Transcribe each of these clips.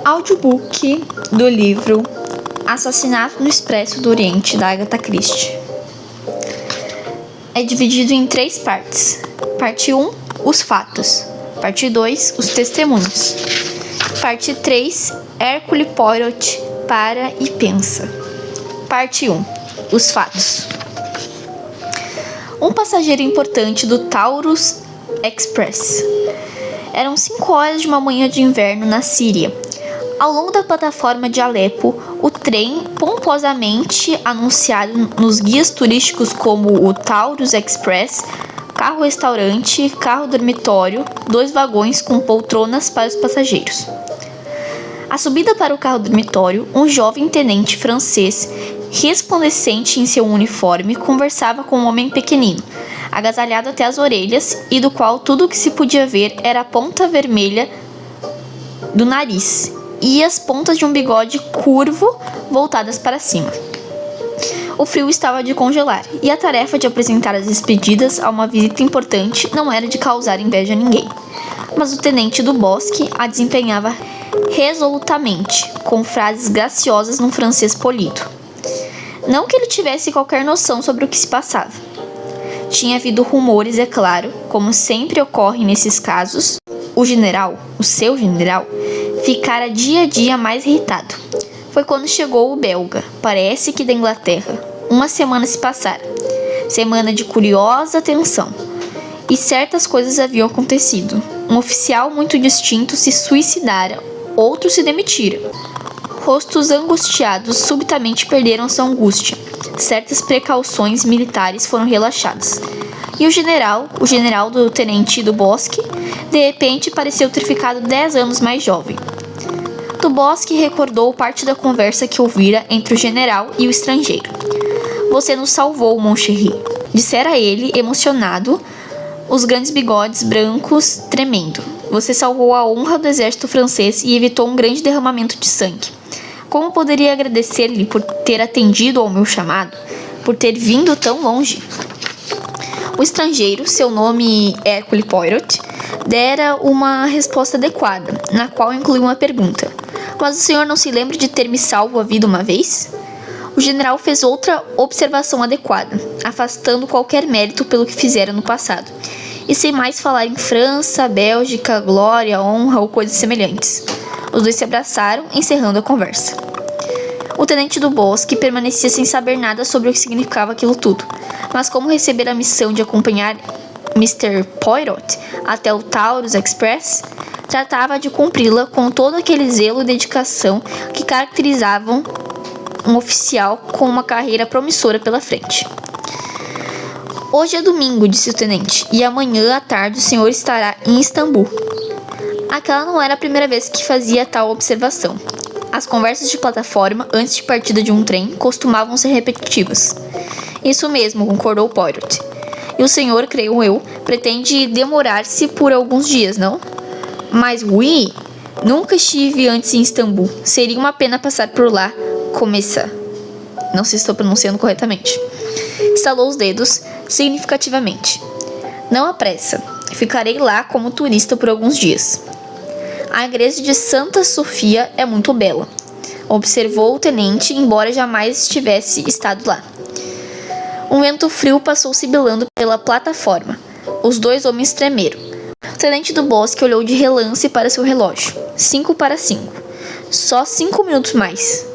Audiobook do livro Assassinato no Expresso do Oriente, da Agatha Christie. É dividido em 3 partes. Parte 1, os fatos. Parte 2, os testemunhos. Parte 3, Hercule Poirot para e pensa. Parte 1, os fatos. Um passageiro importante do Taurus Express. Eram 5 horas de uma manhã de inverno na Síria. Ao longo da plataforma de Alepo, o trem, pomposamente anunciado nos guias turísticos como o Taurus Express, carro-restaurante, carro-dormitório, 2 vagões com poltronas para os passageiros. À subida para o carro-dormitório, um jovem tenente francês, resplandecente em seu uniforme, conversava com um homem pequenino, agasalhado até as orelhas e do qual tudo o que se podia ver era a ponta vermelha do nariz e as pontas de um bigode curvo voltadas para cima. O frio estava de congelar, e a tarefa de apresentar as despedidas a uma visita importante não era de causar inveja a ninguém. Mas o tenente do bosque a desempenhava resolutamente, com frases graciosas num francês polido. Não que ele tivesse qualquer noção sobre o que se passava. Tinha havido rumores, é claro, como sempre ocorre nesses casos. O seu general, ficara dia a dia mais irritado. Foi quando chegou o belga, parece que da Inglaterra. Uma semana se passara. Semana de curiosa tensão. E certas coisas haviam acontecido. Um oficial muito distinto se suicidara, outro se demitira. Rostos angustiados subitamente perderam sua angústia. Certas precauções militares foram relaxadas. E o general do tenente do bosque, de repente pareceu ter ficado 10 anos mais jovem. Do Bosque recordou parte da conversa que ouvira entre o general e o estrangeiro. "Você nos salvou, mon chéri", dissera ele, emocionado, os grandes bigodes brancos tremendo. "Você salvou a honra do exército francês e evitou um grande derramamento de sangue. Como poderia agradecer-lhe por ter atendido ao meu chamado, por ter vindo tão longe?" O estrangeiro, seu nome Hercule Poirot, dera uma resposta adequada, na qual incluiu uma pergunta. "Mas o senhor não se lembra de ter me salvo a vida uma vez?" O general fez outra observação adequada, afastando qualquer mérito pelo que fizera no passado, e sem mais falar em França, Bélgica, glória, honra ou coisas semelhantes. Os dois se abraçaram, encerrando a conversa. O tenente do bosque permanecia sem saber nada sobre o que significava aquilo tudo, mas como recebera a missão de acompanhar Mr. Poirot até o Taurus Express, tratava de cumpri-la com todo aquele zelo e dedicação que caracterizavam um oficial com uma carreira promissora pela frente. "Hoje é domingo", disse o tenente, "e amanhã à tarde o senhor estará em Istambul." Aquela não era a primeira vez que fazia tal observação. As conversas de plataforma antes de partida de um trem costumavam ser repetitivas. "Isso mesmo", concordou Poirot. "E o senhor, creio eu, pretende demorar-se por alguns dias, não?" "Mas, oui, nunca estive antes em Istambul. Seria uma pena passar por lá. Começa." Não sei se estou pronunciando corretamente. Estalou os dedos significativamente. "Não há pressa. Ficarei lá como turista por alguns dias." "A igreja de Santa Sofia é muito bela", observou o tenente, embora jamais tivesse estado lá. Um vento frio passou sibilando pela plataforma. Os 2 homens tremeram. O tenente do bosque olhou de relance para seu relógio. 5:05. Só 5 minutos mais.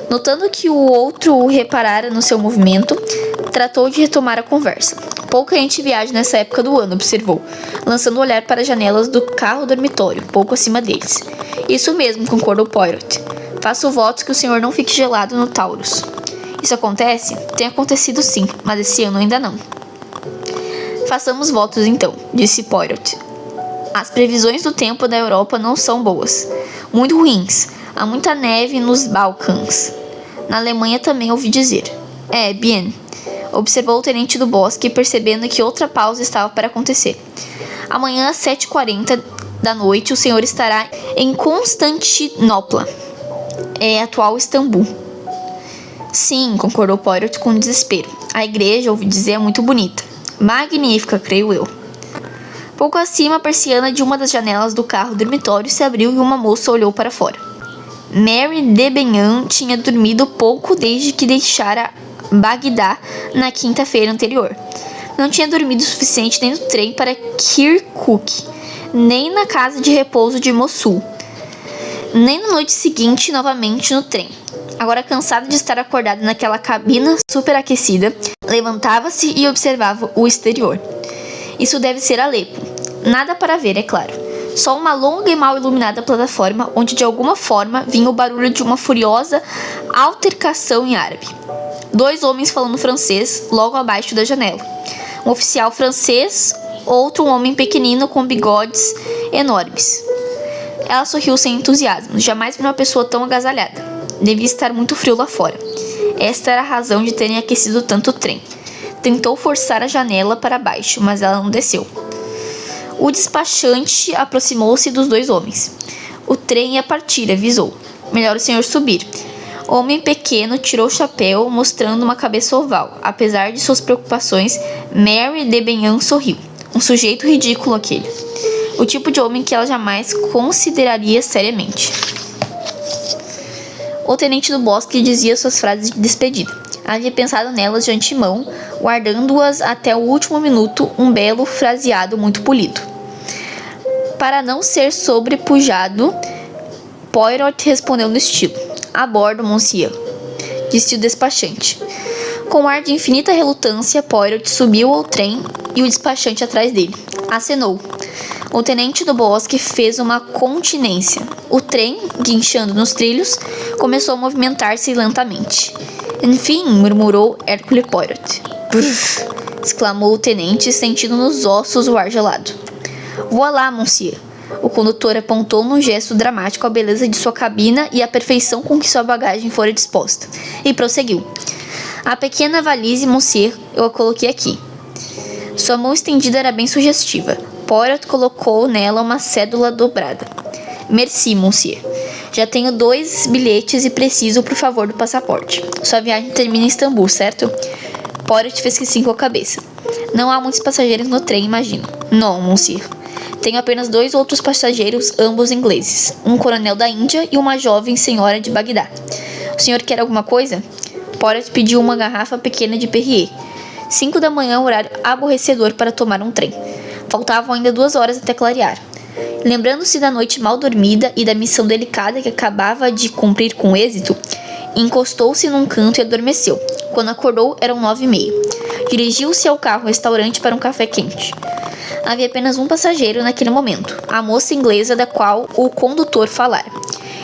Notando que o outro reparara no seu movimento, tratou de retomar a conversa. "Pouca gente viaja nessa época do ano", observou, lançando o olhar para as janelas do carro-dormitório, pouco acima deles. "Isso mesmo", concordou Poirot. "Faço votos que o senhor não fique gelado no Taurus." "Isso acontece?" "Tem acontecido sim, mas esse ano ainda não." "Façamos votos então", disse Poirot. "As previsões do tempo da Europa não são boas. Muito ruins. Há muita neve nos Balcãs. Na Alemanha também ouvi dizer." "É, bien." Observou o tenente do bosque, percebendo que outra pausa estava para acontecer. Amanhã às 7h40 da noite, o senhor estará em Constantinopla, atual Istambul. Sim, concordou Poirot com desespero. A igreja, ouvi dizer, é muito bonita. Magnífica, creio eu. Pouco acima, a persiana de uma das janelas do carro dormitório se abriu e uma moça olhou para fora. Mary de Benham tinha dormido pouco desde que deixara Bagdá na quinta-feira anterior. Não tinha dormido o suficiente nem no trem para Kirkuk, nem na casa de repouso de Mossul, nem na noite seguinte novamente no trem. Agora cansada de estar acordada naquela cabina superaquecida, levantava-se e observava o exterior. Isso deve ser Alepo. Nada para ver, é claro. Só uma longa e mal iluminada plataforma onde de alguma forma vinha o barulho de uma furiosa altercação em árabe. 2 homens falando francês logo abaixo da janela. Um oficial francês, outro um homem pequenino com bigodes enormes. Ela sorriu sem entusiasmo. Jamais vi uma pessoa tão agasalhada. Devia estar muito frio lá fora. Esta era a razão de terem aquecido tanto o trem. Tentou forçar a janela para baixo, mas ela não desceu. O despachante aproximou-se dos 2 homens. O trem ia partir, avisou. Melhor o senhor subir. O homem pequeno tirou o chapéu, mostrando uma cabeça oval. Apesar de suas preocupações, Mary de Benham sorriu. Um sujeito ridículo aquele. O tipo de homem que ela jamais consideraria seriamente. O tenente do bosque dizia suas frases de despedida. Havia pensado nelas de antemão, guardando-as até o último minuto, um belo fraseado muito polido. Para não ser sobrepujado, Poirot respondeu no estilo. A bordo, monsieur, disse o despachante. Com um ar de infinita relutância, Poirot subiu ao trem e o despachante atrás dele. Acenou. O tenente do bosque fez uma continência. O trem, guinchando nos trilhos, começou a movimentar-se lentamente. Enfim, murmurou Hercule Poirot. Brrr! Exclamou o tenente, sentindo nos ossos o ar gelado. Voilá, monsieur. O condutor apontou num gesto dramático a beleza de sua cabina e a perfeição com que sua bagagem fora disposta. E prosseguiu. A pequena valise, monsieur, eu a coloquei aqui. Sua mão estendida era bem sugestiva. Poirot colocou nela uma cédula dobrada. Merci, monsieur. Já tenho 2 bilhetes e preciso, por favor, do passaporte. Sua viagem termina em Istambul, certo? Poirot fez que sim com a cabeça. Não há muitos passageiros no trem, imagino. Não, monsieur. Tenho apenas 2 outros passageiros, ambos ingleses. Um coronel da Índia e uma jovem senhora de Bagdá. O senhor quer alguma coisa? Poirot pediu uma garrafa pequena de Perrier. 5 da manhã, horário aborrecedor para tomar um trem. Faltavam ainda 2 horas até clarear. Lembrando-se da noite mal dormida e da missão delicada que acabava de cumprir com êxito, encostou-se num canto e adormeceu. Quando acordou, eram 9h30. Dirigiu-se ao carro-restaurante para um café quente. Havia apenas um passageiro naquele momento, a moça inglesa da qual o condutor falara.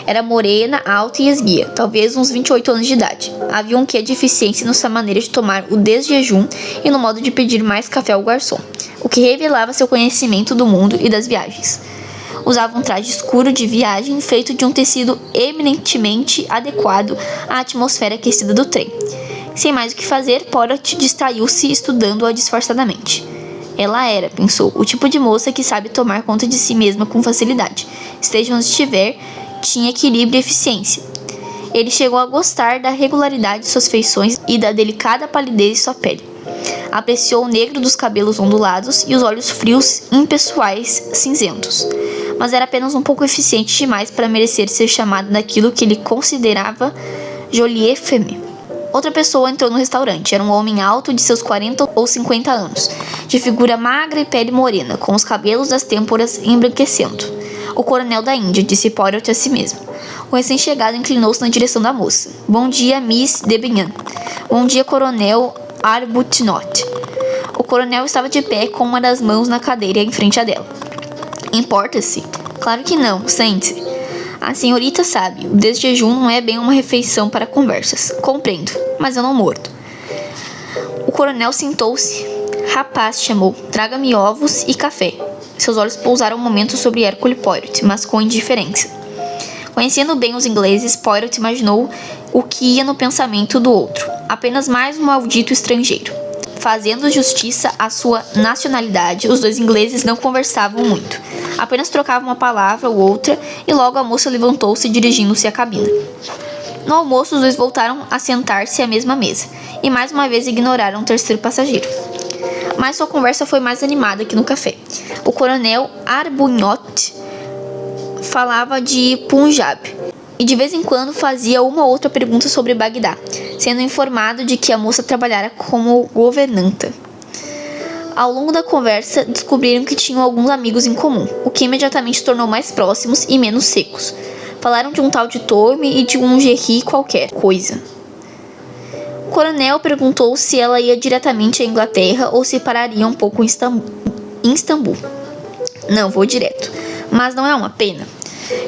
Era morena, alta e esguia, talvez uns 28 anos de idade. Havia um quê de eficiência na sua maneira de tomar o desjejum e no modo de pedir mais café ao garçom, o que revelava seu conhecimento do mundo e das viagens. Usava um traje escuro de viagem feito de um tecido eminentemente adequado à atmosfera aquecida do trem. Sem mais o que fazer, Poirot distraiu-se estudando-a disfarçadamente. Ela era, pensou, o tipo de moça que sabe tomar conta de si mesma com facilidade. Esteja onde estiver, tinha equilíbrio e eficiência. Ele chegou a gostar da regularidade de suas feições e da delicada palidez de sua pele. Apreciou o negro dos cabelos ondulados e os olhos frios, impessoais, cinzentos. Mas era apenas um pouco eficiente demais para merecer ser chamado daquilo que ele considerava jolie femme. Outra pessoa entrou no restaurante. Era um homem alto de seus 40 ou 50 anos, de figura magra e pele morena, com os cabelos das têmporas embranquecendo. O coronel da Índia, disse Poirot a si mesmo. O recém-chegado inclinou-se na direção da moça. Bom dia, Miss de Benham. Bom dia, coronel Arbuthnot. O coronel estava de pé com uma das mãos na cadeira em frente a dela. Importa-se? Claro que não, sente-se. A senhorita sabe, o desjejum não é bem uma refeição para conversas. Compreendo, mas eu não mordo. O coronel sentou-se. Rapaz, chamou, traga-me ovos e café. Seus olhos pousaram um momento sobre Hercule Poirot, mas com indiferença. Conhecendo bem os ingleses, Poirot imaginou o que ia no pensamento do outro. Apenas mais um maldito estrangeiro. Fazendo justiça à sua nacionalidade, os dois ingleses não conversavam muito. Apenas trocavam uma palavra ou outra e logo a moça levantou-se dirigindo-se à cabina. No almoço, os dois voltaram a sentar-se à mesma mesa e mais uma vez ignoraram o terceiro passageiro. Mas sua conversa foi mais animada que no café. O coronel Arbuthnot falava de Punjab e de vez em quando fazia uma ou outra pergunta sobre Bagdá, sendo informado de que a moça trabalhara como governanta. Ao longo da conversa, descobriram que tinham alguns amigos em comum, o que imediatamente tornou mais próximos e menos secos. Falaram de um tal de Tommy e de um Jerry qualquer coisa. O coronel perguntou se ela ia diretamente à Inglaterra ou se pararia um pouco em Istambul. Não, vou direto. Mas não é uma pena?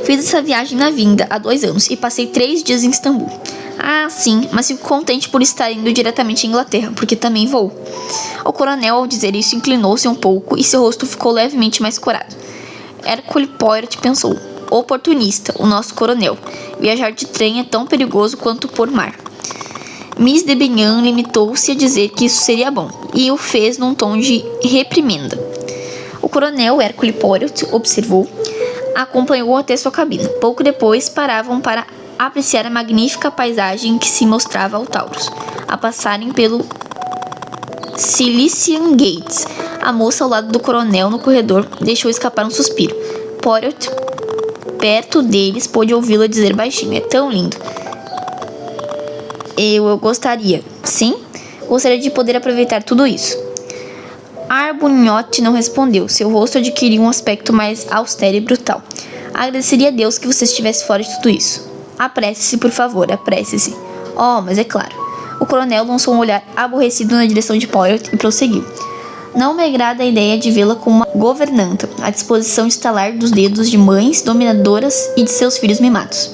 Fiz essa viagem na vinda há 2 anos e passei 3 dias em Istambul. Ah, sim, mas fico contente por estar indo diretamente à Inglaterra, porque também vou. O coronel, ao dizer isso, inclinou-se um pouco e seu rosto ficou levemente mais corado. Hercule Poirot pensou: oportunista, o nosso coronel. Viajar de trem é tão perigoso quanto por mar. Miss de Benham limitou-se a dizer que isso seria bom, e o fez num tom de reprimenda. O coronel Hercule Poirot observou, acompanhou até sua cabina. Pouco depois, paravam para apreciar a magnífica paisagem que se mostrava ao Taurus, a passarem pelo Cilician Gates. A moça ao lado do coronel no corredor deixou escapar um suspiro. Poirot, perto deles, pôde ouvi-la dizer baixinho: é tão lindo. Eu gostaria. Sim? Gostaria de poder aproveitar tudo isso. Arbuthnot não respondeu. Seu rosto adquiriu um aspecto mais austero e brutal. Agradeceria a Deus que você estivesse fora de tudo isso. Apresse-se, por favor, apresse-se. Oh, mas é claro. O coronel lançou um olhar aborrecido na direção de Poirot e prosseguiu. Não me agrada a ideia de vê-la como uma governanta, à disposição de estalar dos dedos de mães dominadoras e de seus filhos mimados.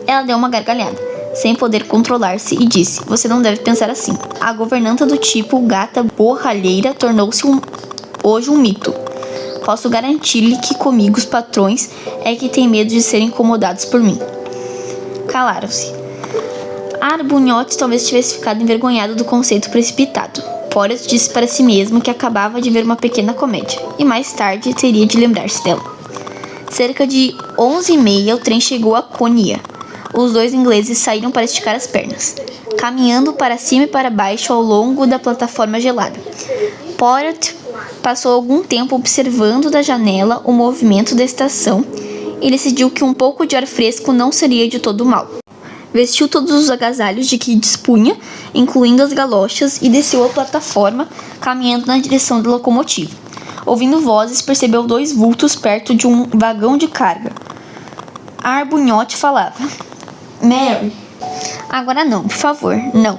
Ela deu uma gargalhada, sem poder controlar-se, e disse: você não deve pensar assim. A governanta do tipo gata borralheira tornou-se hoje um mito. Posso garantir-lhe que comigo os patrões é que têm medo de serem incomodados por mim. Calaram-se. Arbuthnot talvez tivesse ficado envergonhado do conceito precipitado. Poirot disse para si mesmo que acabava de ver uma pequena comédia, e mais tarde teria de lembrar-se dela. Cerca de 11h30, o trem chegou a Konya. Os dois ingleses saíram para esticar as pernas, caminhando para cima e para baixo ao longo da plataforma gelada. Poirot passou algum tempo observando da janela o movimento da estação e decidiu que um pouco de ar fresco não seria de todo mal. Vestiu todos os agasalhos de que dispunha, incluindo as galochas, e desceu a plataforma, caminhando na direção da locomotiva. Ouvindo vozes, percebeu 2 vultos perto de um vagão de carga. Arbuthnot falava: Mary, agora não, por favor, não.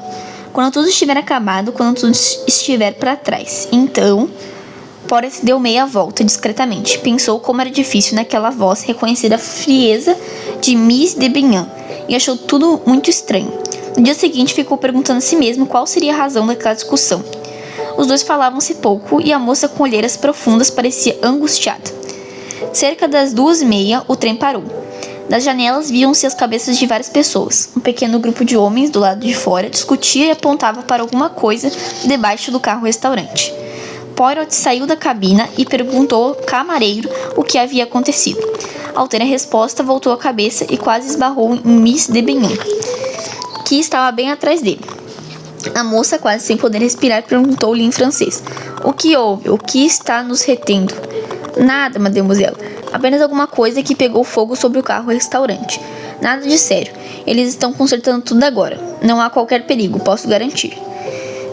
Quando tudo estiver acabado, quando tudo estiver para trás. Então, Poirot deu meia volta discretamente. Pensou como era difícil naquela voz reconhecer a frieza de Miss de Benham e achou tudo muito estranho. No dia seguinte, ficou perguntando a si mesmo qual seria a razão daquela discussão. Os dois falavam-se pouco e a moça com olheiras profundas parecia angustiada. Cerca das 2h30, o trem parou. Das janelas viam-se as cabeças de várias pessoas. Um pequeno grupo de homens do lado de fora discutia e apontava para alguma coisa debaixo do carro-restaurante. Poirot saiu da cabina e perguntou ao camareiro o que havia acontecido. Ao ter a resposta, voltou a cabeça e quase esbarrou em Miss de Benham, que estava bem atrás dele. A moça, quase sem poder respirar, perguntou-lhe em francês: o que houve? O que está nos retendo? Nada, mademoiselle. Apenas alguma coisa que pegou fogo sobre o carro-restaurante. Nada de sério. Eles estão consertando tudo agora. Não há qualquer perigo, posso garantir.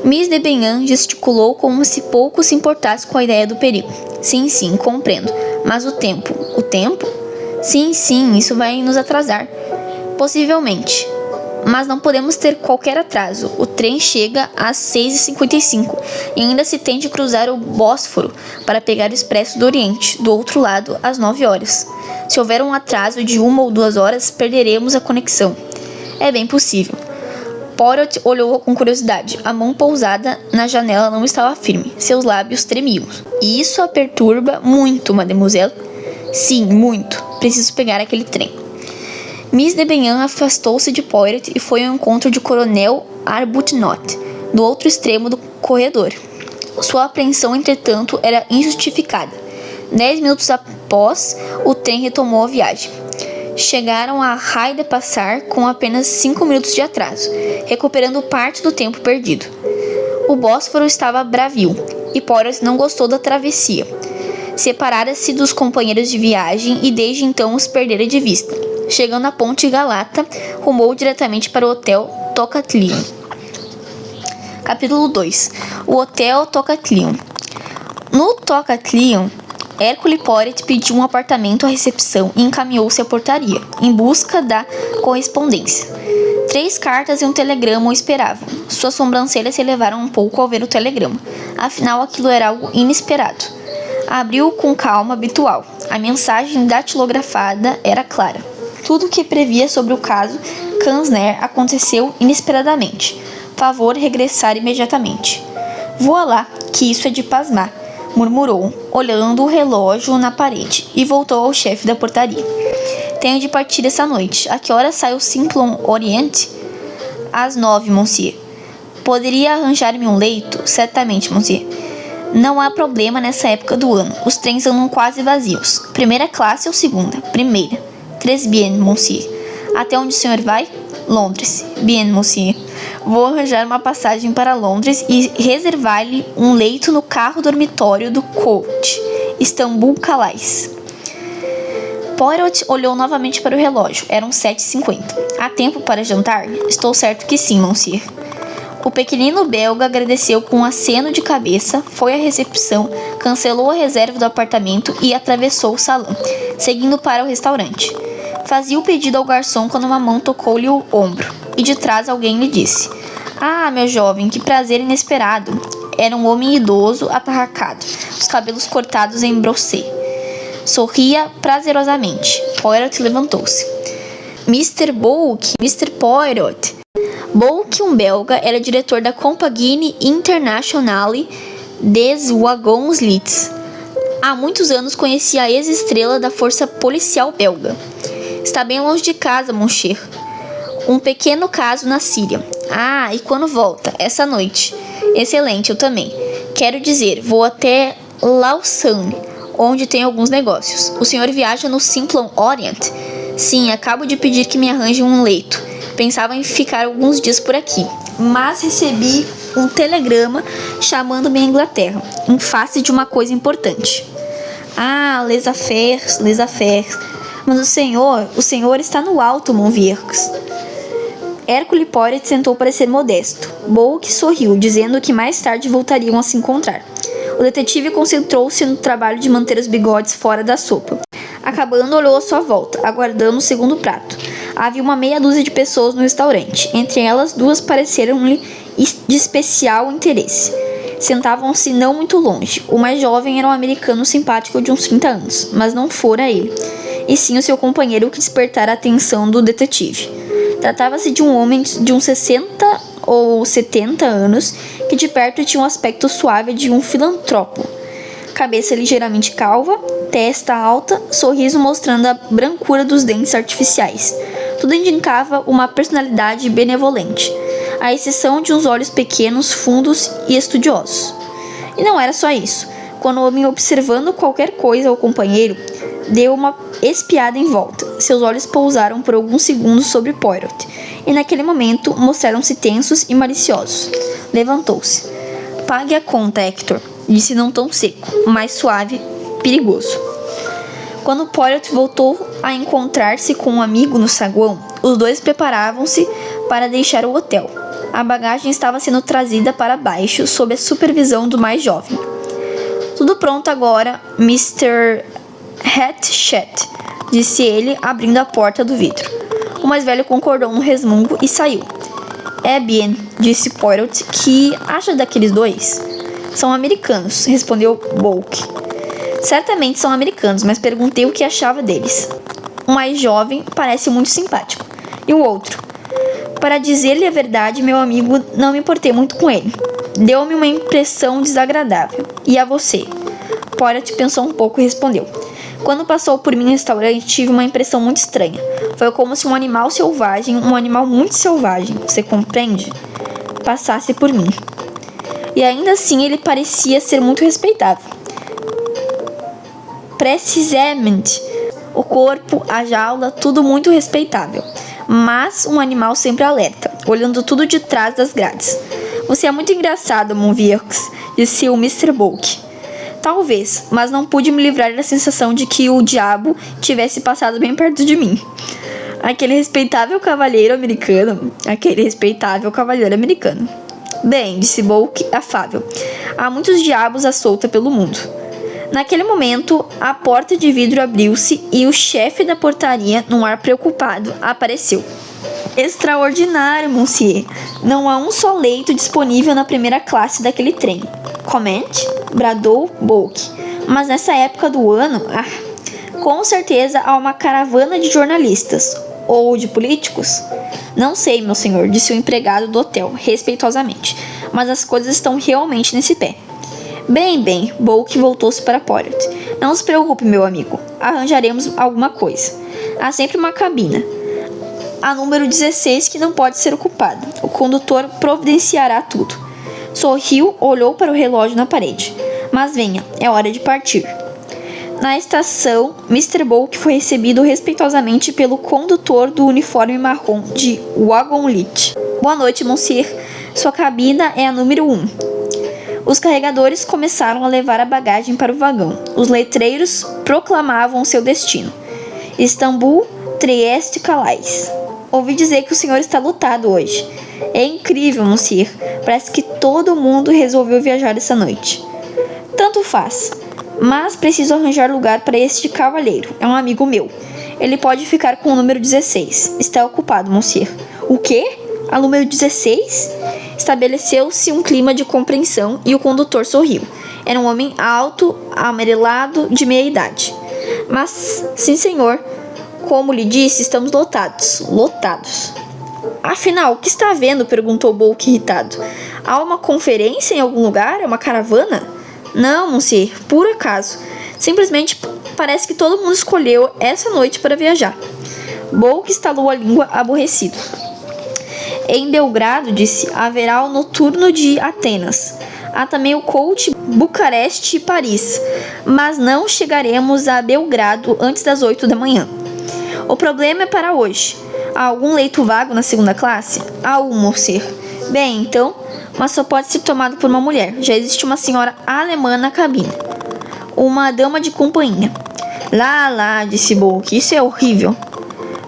Miss de Benham gesticulou como se pouco se importasse com a ideia do perigo. Sim, sim, compreendo. Mas o tempo? O tempo? Sim, sim, isso vai nos atrasar. Possivelmente. Mas não podemos ter qualquer atraso. O trem chega às 6h55 e ainda se tem de cruzar o Bósforo para pegar o Expresso do Oriente, do outro lado, às 9 horas. Se houver um atraso de 1 ou 2 horas, perderemos a conexão. É bem possível. Poirot olhou com curiosidade. A mão pousada na janela não estava firme. Seus lábios tremiam. Isso a perturba muito, mademoiselle? Sim, muito. Preciso pegar aquele trem. Miss de Benham afastou-se de Poirot e foi ao encontro de Coronel Arbuthnot, do outro extremo do corredor. Sua apreensão, entretanto, era injustificada. 10 minutos após, o trem retomou a viagem. Chegaram a Rail de Passar com apenas 5 minutos de atraso, recuperando parte do tempo perdido. O Bósforo estava bravio, e Poirot não gostou da travessia. Separara-se dos companheiros de viagem e desde então os perdera de vista. Chegando à ponte Galata, rumou diretamente para o Hotel Tocatlion. Capítulo 2. O Hotel Tocatlion. No Tocatlion, Hercule Poirot pediu um apartamento à recepção e encaminhou-se à portaria, em busca da correspondência. 3 cartas e um telegrama o esperavam. Suas sobrancelhas se elevaram um pouco ao ver o telegrama. Afinal, aquilo era algo inesperado. Abriu-o com calma habitual. A mensagem datilografada era clara. Tudo o que previa sobre o caso Kansner aconteceu inesperadamente. Favor regressar imediatamente. Voa lá, que isso é de pasmar, murmurou, olhando o relógio na parede, e voltou ao chefe da portaria. Tenho de partir essa noite. A que hora sai o Simplon Orient? Às 9, monsieur. Poderia arranjar-me um leito? Certamente, monsieur. Não há problema nessa época do ano. Os trens andam quase vazios. Primeira classe ou segunda? Primeira. Très bien, monsieur. Até onde o senhor vai? Londres. Bien, monsieur. Vou arranjar uma passagem para Londres e reservar-lhe um leito no carro dormitório do coach Istanbul Calais. Poirot olhou novamente para o relógio. Eram 7h50. Há tempo para jantar? Estou certo que sim, monsieur. O pequenino belga agradeceu com um aceno de cabeça, foi à recepção, cancelou a reserva do apartamento e atravessou o salão, seguindo para o restaurante. Fazia o pedido ao garçom quando uma mão tocou-lhe o ombro, e de trás alguém lhe disse: Ah, meu jovem, que prazer inesperado. Era um homem idoso, atarracado, os cabelos cortados em brossé. Sorria prazerosamente. Poirot levantou-se. Mr. Bulk, Mr. Poirot. Bulk, um belga, era diretor da Compagnie Internationale des Wagons Lits. Há muitos anos conhecia a ex-estrela da força policial belga. Está bem longe de casa, mon cher. Um pequeno caso na Síria. Ah, e quando volta? Essa noite. Excelente, eu também. Quero dizer, vou até Lausanne, onde tem alguns negócios. O senhor viaja no Simplon Orient? Sim, acabo de pedir que me arranjem um leito. Pensava em ficar alguns dias por aqui, mas recebi um telegrama chamando-me à Inglaterra, em face de uma coisa importante. Ah, les affaires. Mas o senhor está no alto, mon Vierx. Hercule Poirot tentou parecer modesto. Bulk sorriu, dizendo que mais tarde voltariam a se encontrar. O detetive concentrou-se no trabalho de manter os bigodes fora da sopa. Acabando, olhou à sua volta, aguardando o segundo prato. Havia uma meia dúzia de pessoas no restaurante. Entre elas, 2 pareceram-lhe de especial interesse. Sentavam-se não muito longe. O mais jovem era um americano simpático de uns 30 anos, mas não fora ele, e sim o seu companheiro que despertara a atenção do detetive. Tratava-se de um homem de uns 60 ou 70 anos, que de perto tinha um aspecto suave de um filantropo. Cabeça ligeiramente calva, testa alta, sorriso mostrando a brancura dos dentes artificiais. Tudo indicava uma personalidade benevolente, à exceção de uns olhos pequenos, fundos e estudiosos. E não era só isso. Quando o homem, observando qualquer coisa ao companheiro, deu uma espiada em volta. Seus olhos pousaram por alguns segundos sobre Poirot, e naquele momento mostraram-se tensos e maliciosos. Levantou-se. Pague a conta, Hector, disse num tom seco, mais suave, perigoso. Quando Poirot voltou a encontrar-se com um amigo no saguão, os dois preparavam-se para deixar o hotel. A bagagem estava sendo trazida para baixo sob a supervisão do mais jovem. Tudo pronto agora, Mr. Hatchet, disse ele, abrindo a porta do vidro. O mais velho concordou no resmungo e saiu. É bien, disse Poirot, que acha daqueles 2? São americanos, respondeu Bulk. Certamente são americanos, mas perguntei o que achava deles. O mais jovem parece muito simpático. E o outro? Para dizer-lhe a verdade, meu amigo, não me importei muito com ele. Deu-me uma impressão desagradável. E a você? Poirot pensou um pouco e respondeu. Quando passou por mim no restaurante, tive uma impressão muito estranha. Foi como se um animal selvagem, um animal muito selvagem, você compreende? Passasse por mim. e ainda assim ele parecia ser muito respeitável. Precisamente, o corpo, a jaula, tudo muito respeitável, mas um animal sempre alerta, olhando tudo de trás das grades. Você é muito engraçado, Monvirx, disse o Mr. Bulk. Talvez, mas não pude me livrar da sensação de que o diabo tivesse passado bem perto de mim. Aquele respeitável cavalheiro americano. Bem, disse Bulk, afável. Há muitos diabos à solta pelo mundo. Naquele momento, a porta de vidro abriu-se e o chefe da portaria, num ar preocupado, apareceu. Extraordinário, monsieur. Não há um só leito disponível na primeira classe daquele trem. Comente? Bradou Bulk. Mas nessa época do ano, com certeza há uma caravana de jornalistas. Ou de políticos? Não sei, meu senhor, disse o empregado do hotel, respeitosamente. Mas as coisas estão realmente nesse pé. Bem, Bulk voltou-se para Poirot. Não se preocupe, meu amigo. Arranjaremos alguma coisa. Há sempre uma cabina. A número 16 que não pode ser ocupada. O condutor providenciará tudo. Sorriu, olhou para o relógio na parede. Mas venha, é hora de partir. Na estação, Mr. Bulk foi recebido respeitosamente pelo condutor do uniforme marrom de Wagonlit. Boa noite, monsieur. Sua cabina é a número 1. Os carregadores começaram a levar a bagagem para o vagão. Os letreiros proclamavam seu destino. Istambul, Trieste, Calais. Ouvi dizer que o senhor está lotado hoje. É incrível, monsieur. Parece que todo mundo resolveu viajar essa noite. Tanto faz. Mas preciso arranjar lugar para este cavalheiro. É um amigo meu. Ele pode ficar com o número 16. Está ocupado, monsieur. O quê? A número 16? Estabeleceu-se um clima de compreensão e o condutor sorriu. Era um homem alto, amarelado, de meia idade. Mas, sim, senhor. Como lhe disse, estamos lotados. Afinal, o que está havendo? Perguntou Bulk irritado. Há uma conferência em algum lugar? É uma caravana? Não, monsieur, por acaso. Simplesmente parece que todo mundo escolheu essa noite para viajar. Bulk estalou a língua aborrecido. Em Belgrado, disse, haverá o noturno de Atenas. Há também o Coach, Bucareste e Paris. Mas não chegaremos a Belgrado antes das 8 da manhã. O problema é para hoje. Há algum leito vago na segunda classe? Há um, monsieur. Bem, então, mas só pode ser tomado por uma mulher. Já existe uma senhora alemã na cabine. Uma dama de companhia. Lá, disse Bulk, isso é horrível.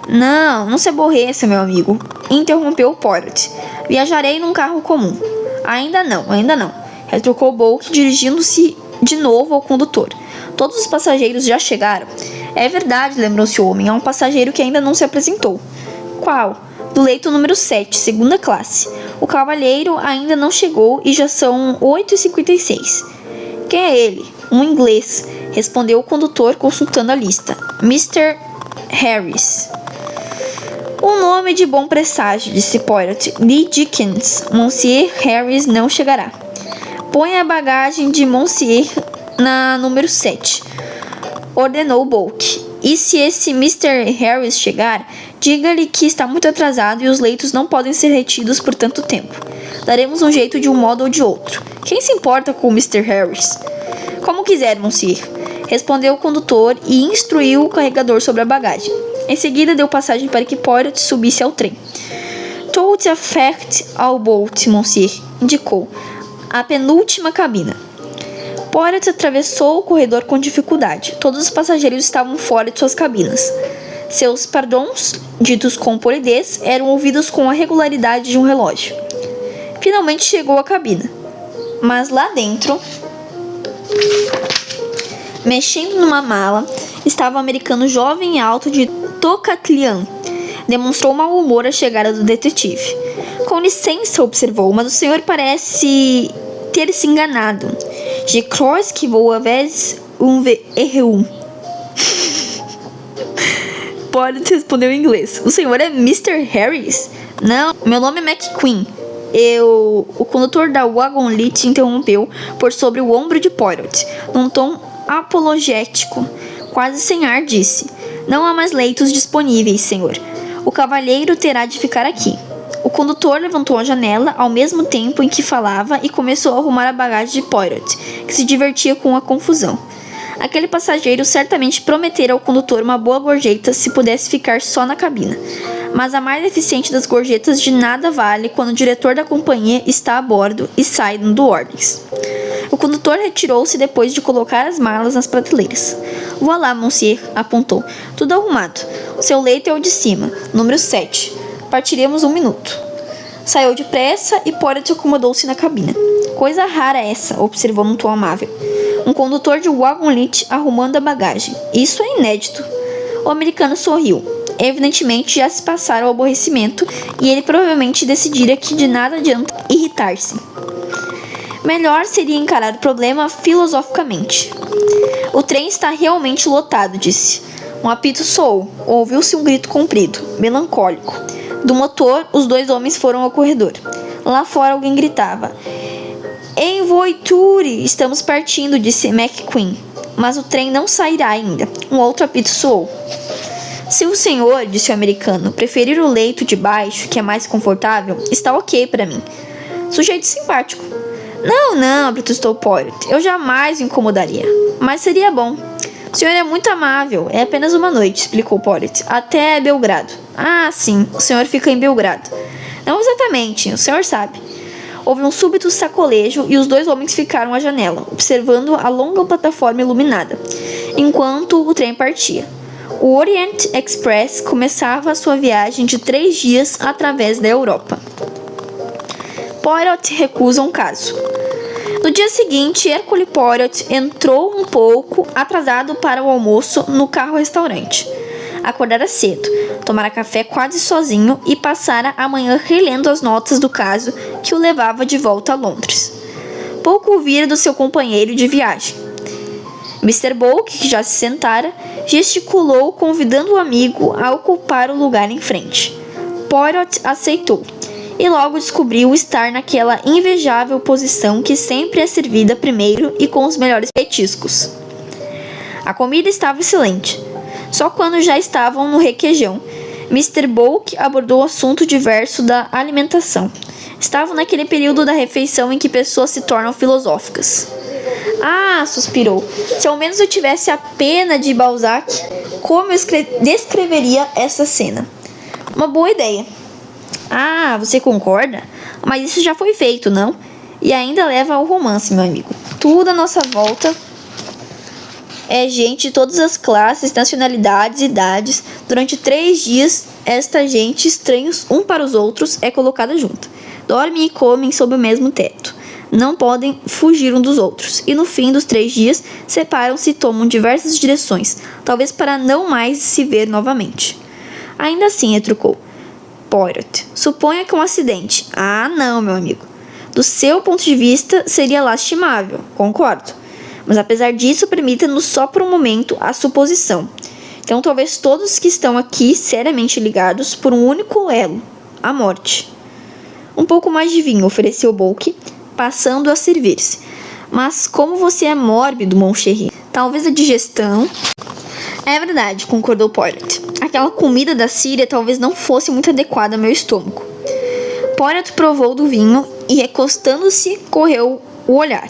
Não se aborreça, meu amigo, interrompeu Poirot. Viajarei num carro comum. Ainda não, retrucou Bulk, dirigindo-se de novo ao condutor. Todos os passageiros já chegaram? É verdade, lembrou-se o homem, há um passageiro que ainda não se apresentou. Qual? Do leito número 7, segunda classe. O cavalheiro ainda não chegou e já são 8h56. Quem é ele? Um inglês, respondeu o condutor consultando a lista. Mr. Harris. Um nome de bom presságio, disse Poirot. Lee Dickens. Monsieur Harris não chegará. Ponha a bagagem de Monsieur na número 7, ordenou Bulk. E se esse Mr. Harris chegar, diga-lhe que está muito atrasado e os leitos não podem ser retidos por tanto tempo. Daremos um jeito de um modo ou de outro. Quem se importa com o Mr. Harris? Como quiser, monsieur, respondeu o condutor e instruiu o carregador sobre a bagagem. Em seguida, deu passagem para que Poirot subisse ao trem. Tout à fait au bout, monsieur, indicou. A penúltima cabina. Poirot atravessou o corredor com dificuldade. Todos os passageiros estavam fora de suas cabinas. Seus pardons, ditos com polidez, eram ouvidos com a regularidade de um relógio. Finalmente chegou à cabina. Mas lá dentro, mexendo numa mala, estava o americano jovem e alto de Tocatlian. Demonstrou mau humor à chegada do detetive. Com licença, observou, mas o senhor parece ter se enganado. Je crois que vous avez erré. Poirot respondeu em inglês. O senhor é Mr. Harris? Não, meu nome é McQueen. O condutor da Wagonlit interrompeu por sobre o ombro de Poirot. Num tom apologético, quase sem ar, disse: Não há mais leitos disponíveis, senhor. O cavalheiro terá de ficar aqui. O condutor levantou a janela ao mesmo tempo em que falava e começou a arrumar a bagagem de Poirot, que se divertia com a confusão. Aquele passageiro certamente prometera ao condutor uma boa gorjeta se pudesse ficar só na cabina. Mas a mais eficiente das gorjetas de nada vale quando o diretor da companhia está a bordo e sai dando ordens. O condutor retirou-se depois de colocar as malas nas prateleiras. Voilà, monsieur, apontou. Tudo arrumado. O seu leito é o de cima, número 7. Partiremos 1 minuto. Saiu depressa e Poirot acomodou-se na cabina. Coisa rara essa, observou num tom amável. Um condutor de wagonlit arrumando a bagagem. Isso é inédito. O americano sorriu. Evidentemente já se passara o aborrecimento e ele provavelmente decidira que de nada adianta irritar-se. Melhor seria encarar o problema filosoficamente. O trem está realmente lotado, disse. Um apito soou. Ouviu-se um grito comprido, melancólico. Do motor, os 2 homens foram ao corredor. Lá fora alguém gritava. Em voiture! Estamos partindo, disse McQueen. Mas o trem não sairá ainda. Um outro apito soou. Se o senhor, disse o americano, preferir o leito de baixo, que é mais confortável, está ok para mim. Sujeito simpático. Não, protestou Poirot. Eu jamais o incomodaria. Mas seria bom. O senhor é muito amável. É apenas uma noite, explicou Poirot. Até Belgrado. Ah, sim. O senhor fica em Belgrado. Não exatamente. O senhor sabe. Houve um súbito sacolejo e os 2 homens ficaram à janela, observando a longa plataforma iluminada, enquanto o trem partia. O Orient Express começava a sua viagem de 3 dias através da Europa. Poirot recusa um caso. No dia seguinte, Hercule Poirot entrou um pouco atrasado para o almoço no carro-restaurante. Acordara cedo, tomara café quase sozinho e passara a manhã relendo as notas do caso que o levava de volta a Londres. Pouco ouvira do seu companheiro de viagem. Mr. Bulk, que já se sentara, gesticulou convidando o amigo a ocupar o lugar em frente. Poirot aceitou, e logo descobriu estar naquela invejável posição que sempre é servida primeiro e com os melhores petiscos. A comida estava excelente. Só quando já estavam no requeijão, Mr. Bulk abordou o assunto diverso da alimentação. Estavam naquele período da refeição em que pessoas se tornam filosóficas. Ah, suspirou. Se ao menos eu tivesse a pena de Balzac, como eu descreveria essa cena? Uma boa ideia. Ah, você concorda? Mas isso já foi feito, não? E ainda leva ao romance, meu amigo. Tudo à nossa volta é gente de todas as classes, nacionalidades e idades. Durante 3 dias, esta gente, estranhos um para os outros, é colocada junta. Dormem e comem sob o mesmo teto. Não podem fugir um dos outros. E no fim dos 3 dias, separam-se e tomam diversas direções, talvez para não mais se ver novamente. Ainda assim, retrucou Poirot. Suponha que um acidente. Ah, não, meu amigo. Do seu ponto de vista, seria lastimável, concordo. Mas apesar disso, permita-nos só por um momento a suposição. Então talvez todos que estão aqui seriamente ligados por um único elo, a morte. Um pouco mais de vinho, ofereceu Bulk, passando a servir-se. Mas como você é mórbido, mon chéri, talvez a digestão... É verdade, concordou Poirot. Aquela comida da Síria talvez não fosse muito adequada ao meu estômago. Poirot provou do vinho e, recostando-se, correu o olhar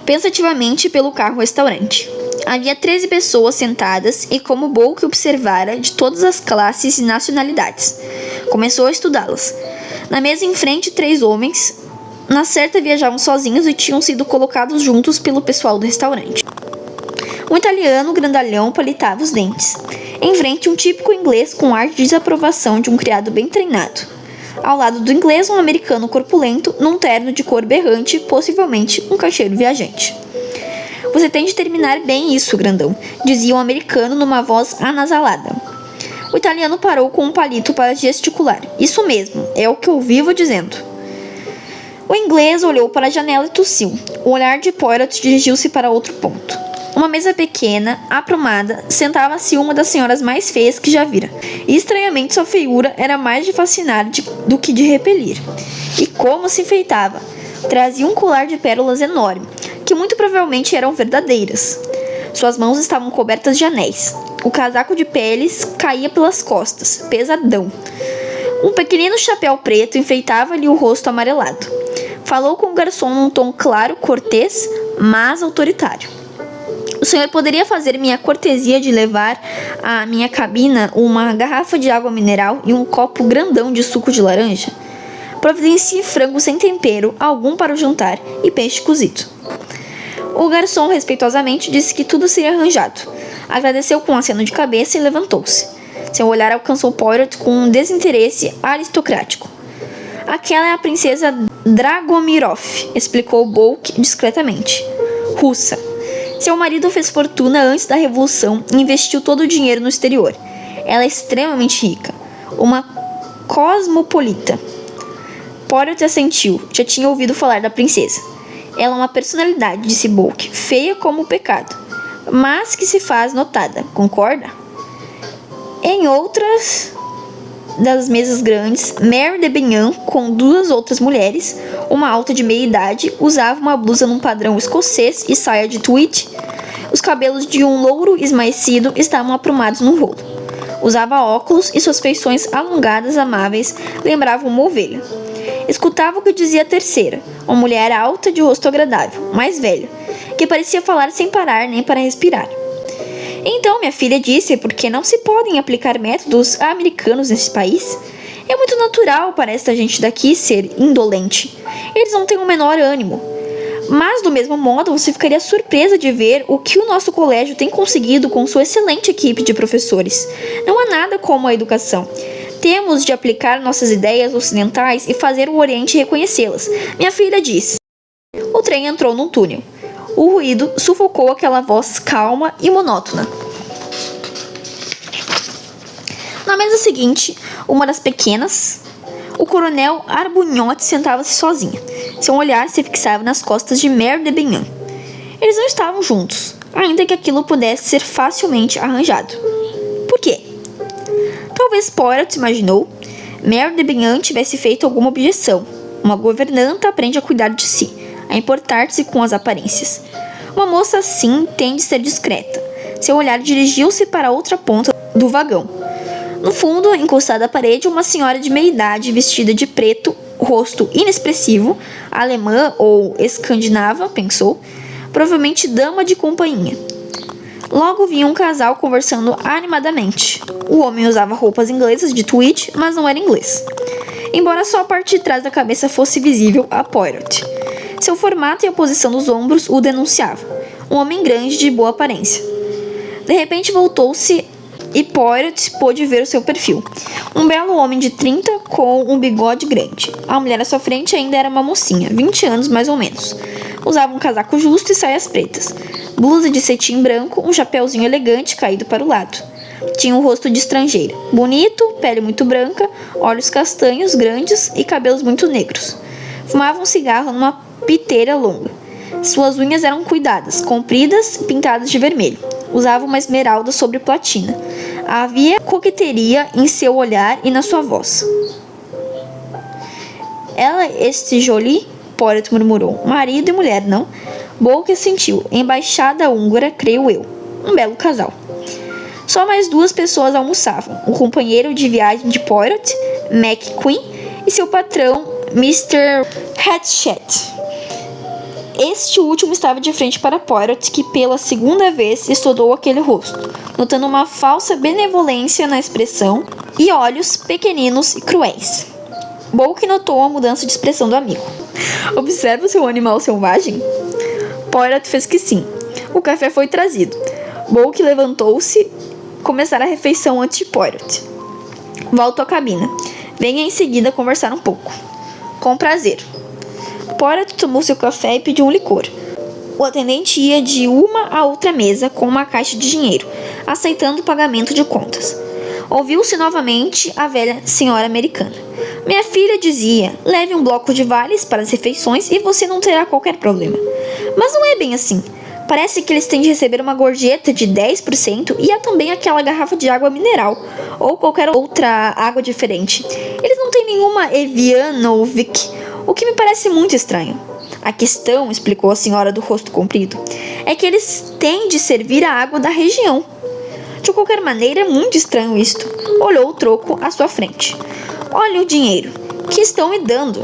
pensativamente pelo carro-restaurante. Havia 13 pessoas sentadas e, como Bulk observara, de todas as classes e nacionalidades. Começou a estudá-las. Na mesa em frente, 3 homens. Na certa viajavam sozinhos e tinham sido colocados juntos pelo pessoal do restaurante. Um italiano grandalhão palitava os dentes. Em frente, um típico inglês com ar de desaprovação de um criado bem treinado. Ao lado do inglês, um americano corpulento, num terno de cor berrante, possivelmente um caixeiro viajante. Você tem de terminar bem isso, grandão, dizia o americano numa voz anasalada. O italiano parou com um palito para gesticular. Isso mesmo, é o que eu vivo dizendo. O inglês olhou para a janela e tossiu. O olhar de Poirot dirigiu-se para outro ponto. Uma mesa pequena, aprumada, sentava-se uma das senhoras mais feias que já vira. E estranhamente sua feiura era mais de fascinar do que de repelir. E como se enfeitava! Trazia um colar de pérolas enorme, que muito provavelmente eram verdadeiras. Suas mãos estavam cobertas de anéis. O casaco de peles caía pelas costas, pesadão. Um pequenino chapéu preto enfeitava-lhe o rosto amarelado. Falou com o garçom num tom claro, cortês, mas autoritário. O senhor poderia fazer-me a cortesia de levar à minha cabina uma garrafa de água mineral e um copo grandão de suco de laranja? Providencie frango sem tempero, algum para o jantar e peixe cozido. O garçom respeitosamente disse que tudo seria arranjado. Agradeceu com um aceno de cabeça e levantou-se. Seu olhar alcançou Poirot com um desinteresse aristocrático. Aquela é a princesa Dragomirov, explicou Bulk discretamente. Russa. Seu marido fez fortuna antes da Revolução e investiu todo o dinheiro no exterior. Ela é extremamente rica. Uma cosmopolita. Poirot assentiu. Já tinha ouvido falar da princesa. Ela é uma personalidade, disse Bulk, feia como o pecado, mas que se faz notada, concorda? Em outras das mesas grandes, Mary de Benham, com duas outras mulheres, uma alta de meia idade, usava uma blusa num padrão escocês e saia de tweed. Os cabelos de um louro esmaecido estavam aprumados num rolo. Usava óculos e suas feições alongadas amáveis lembravam uma ovelha. Escutava o que dizia a terceira, uma mulher alta de rosto agradável, mais velha, que parecia falar sem parar nem para respirar. Então, minha filha disse, por que não se podem aplicar métodos americanos nesse país? É muito natural para esta gente daqui ser indolente. Eles não têm o menor ânimo. Mas, do mesmo modo, você ficaria surpresa de ver o que o nosso colégio tem conseguido com sua excelente equipe de professores. Não há nada como a educação. Temos de aplicar nossas ideias ocidentais e fazer o Oriente reconhecê-las. Minha filha disse. O trem entrou num túnel. O ruído sufocou aquela voz calma e monótona. Na mesa seguinte, uma das pequenas, o coronel Arbuthnot sentava-se sozinha. Seu olhar se fixava nas costas de Mary de Benham. Eles não estavam juntos, ainda que aquilo pudesse ser facilmente arranjado. Por quê? Talvez Poirot imaginou. Mary de Benham tivesse feito alguma objeção. Uma governanta aprende a cuidar de si, a importar-se com as aparências. Uma moça assim tem de ser discreta. Seu olhar dirigiu-se para a outra ponta do vagão. No fundo, encostada à parede, uma senhora de meia-idade, vestida de preto, rosto inexpressivo, alemã ou escandinava, pensou, provavelmente dama de companhia. Logo vinha um casal conversando animadamente. O homem usava roupas inglesas de tweed, mas não era inglês. Embora só a parte de trás da cabeça fosse visível a Poirot. Seu formato e a posição dos ombros o denunciavam. Um homem grande de boa aparência. De repente voltou-se e Poirot pôde ver o seu perfil. Um belo homem de 30 com um bigode grande. A mulher à sua frente ainda era uma mocinha, 20 anos mais ou menos. Usava um casaco justo e saias pretas. Blusa de cetim branco, um chapéuzinho elegante caído para o lado. Tinha um rosto de estrangeira. Bonito, pele muito branca, olhos castanhos grandes e cabelos muito negros. Fumava um cigarro numa piteira longa. Suas unhas eram cuidadas, compridas e pintadas de vermelho. Usava uma esmeralda sobre platina. Havia coqueteria em seu olhar e na sua voz. Ela este jolie? Poirot murmurou. Marido e mulher, não? Bulk assentiu. Embaixada húngara, creio eu. Um belo casal. Só mais duas pessoas almoçavam. O companheiro de viagem de Poirot, McQueen, e seu patrão, Mr. Hatchett. Este último estava de frente para Poirot, que pela segunda vez estudou aquele rosto, notando uma falsa benevolência na expressão e olhos pequeninos e cruéis. Bulk notou a mudança de expressão do amigo. Observa o seu animal selvagem? Poirot fez que sim. O café foi trazido. Bulk levantou-se, começar a refeição antes de Poirot. Volto à cabina. Venha em seguida conversar um pouco. Com prazer. Poirot tomou seu café e pediu um licor. O atendente ia de uma a outra mesa com uma caixa de dinheiro, aceitando o pagamento de contas. Ouviu-se novamente a velha senhora americana. Minha filha dizia, leve um bloco de vales para as refeições e você não terá qualquer problema. Mas não é bem assim. Parece que eles têm de receber uma gorjeta de 10% e há também aquela garrafa de água mineral, ou qualquer outra água diferente. Eles não têm nenhuma Evianovic, o que me parece muito estranho. A questão, explicou a senhora do rosto comprido, é que eles têm de servir a água da região. De qualquer maneira, é muito estranho isto. Olhou o troco à sua frente. Olha o dinheiro que estão me dando.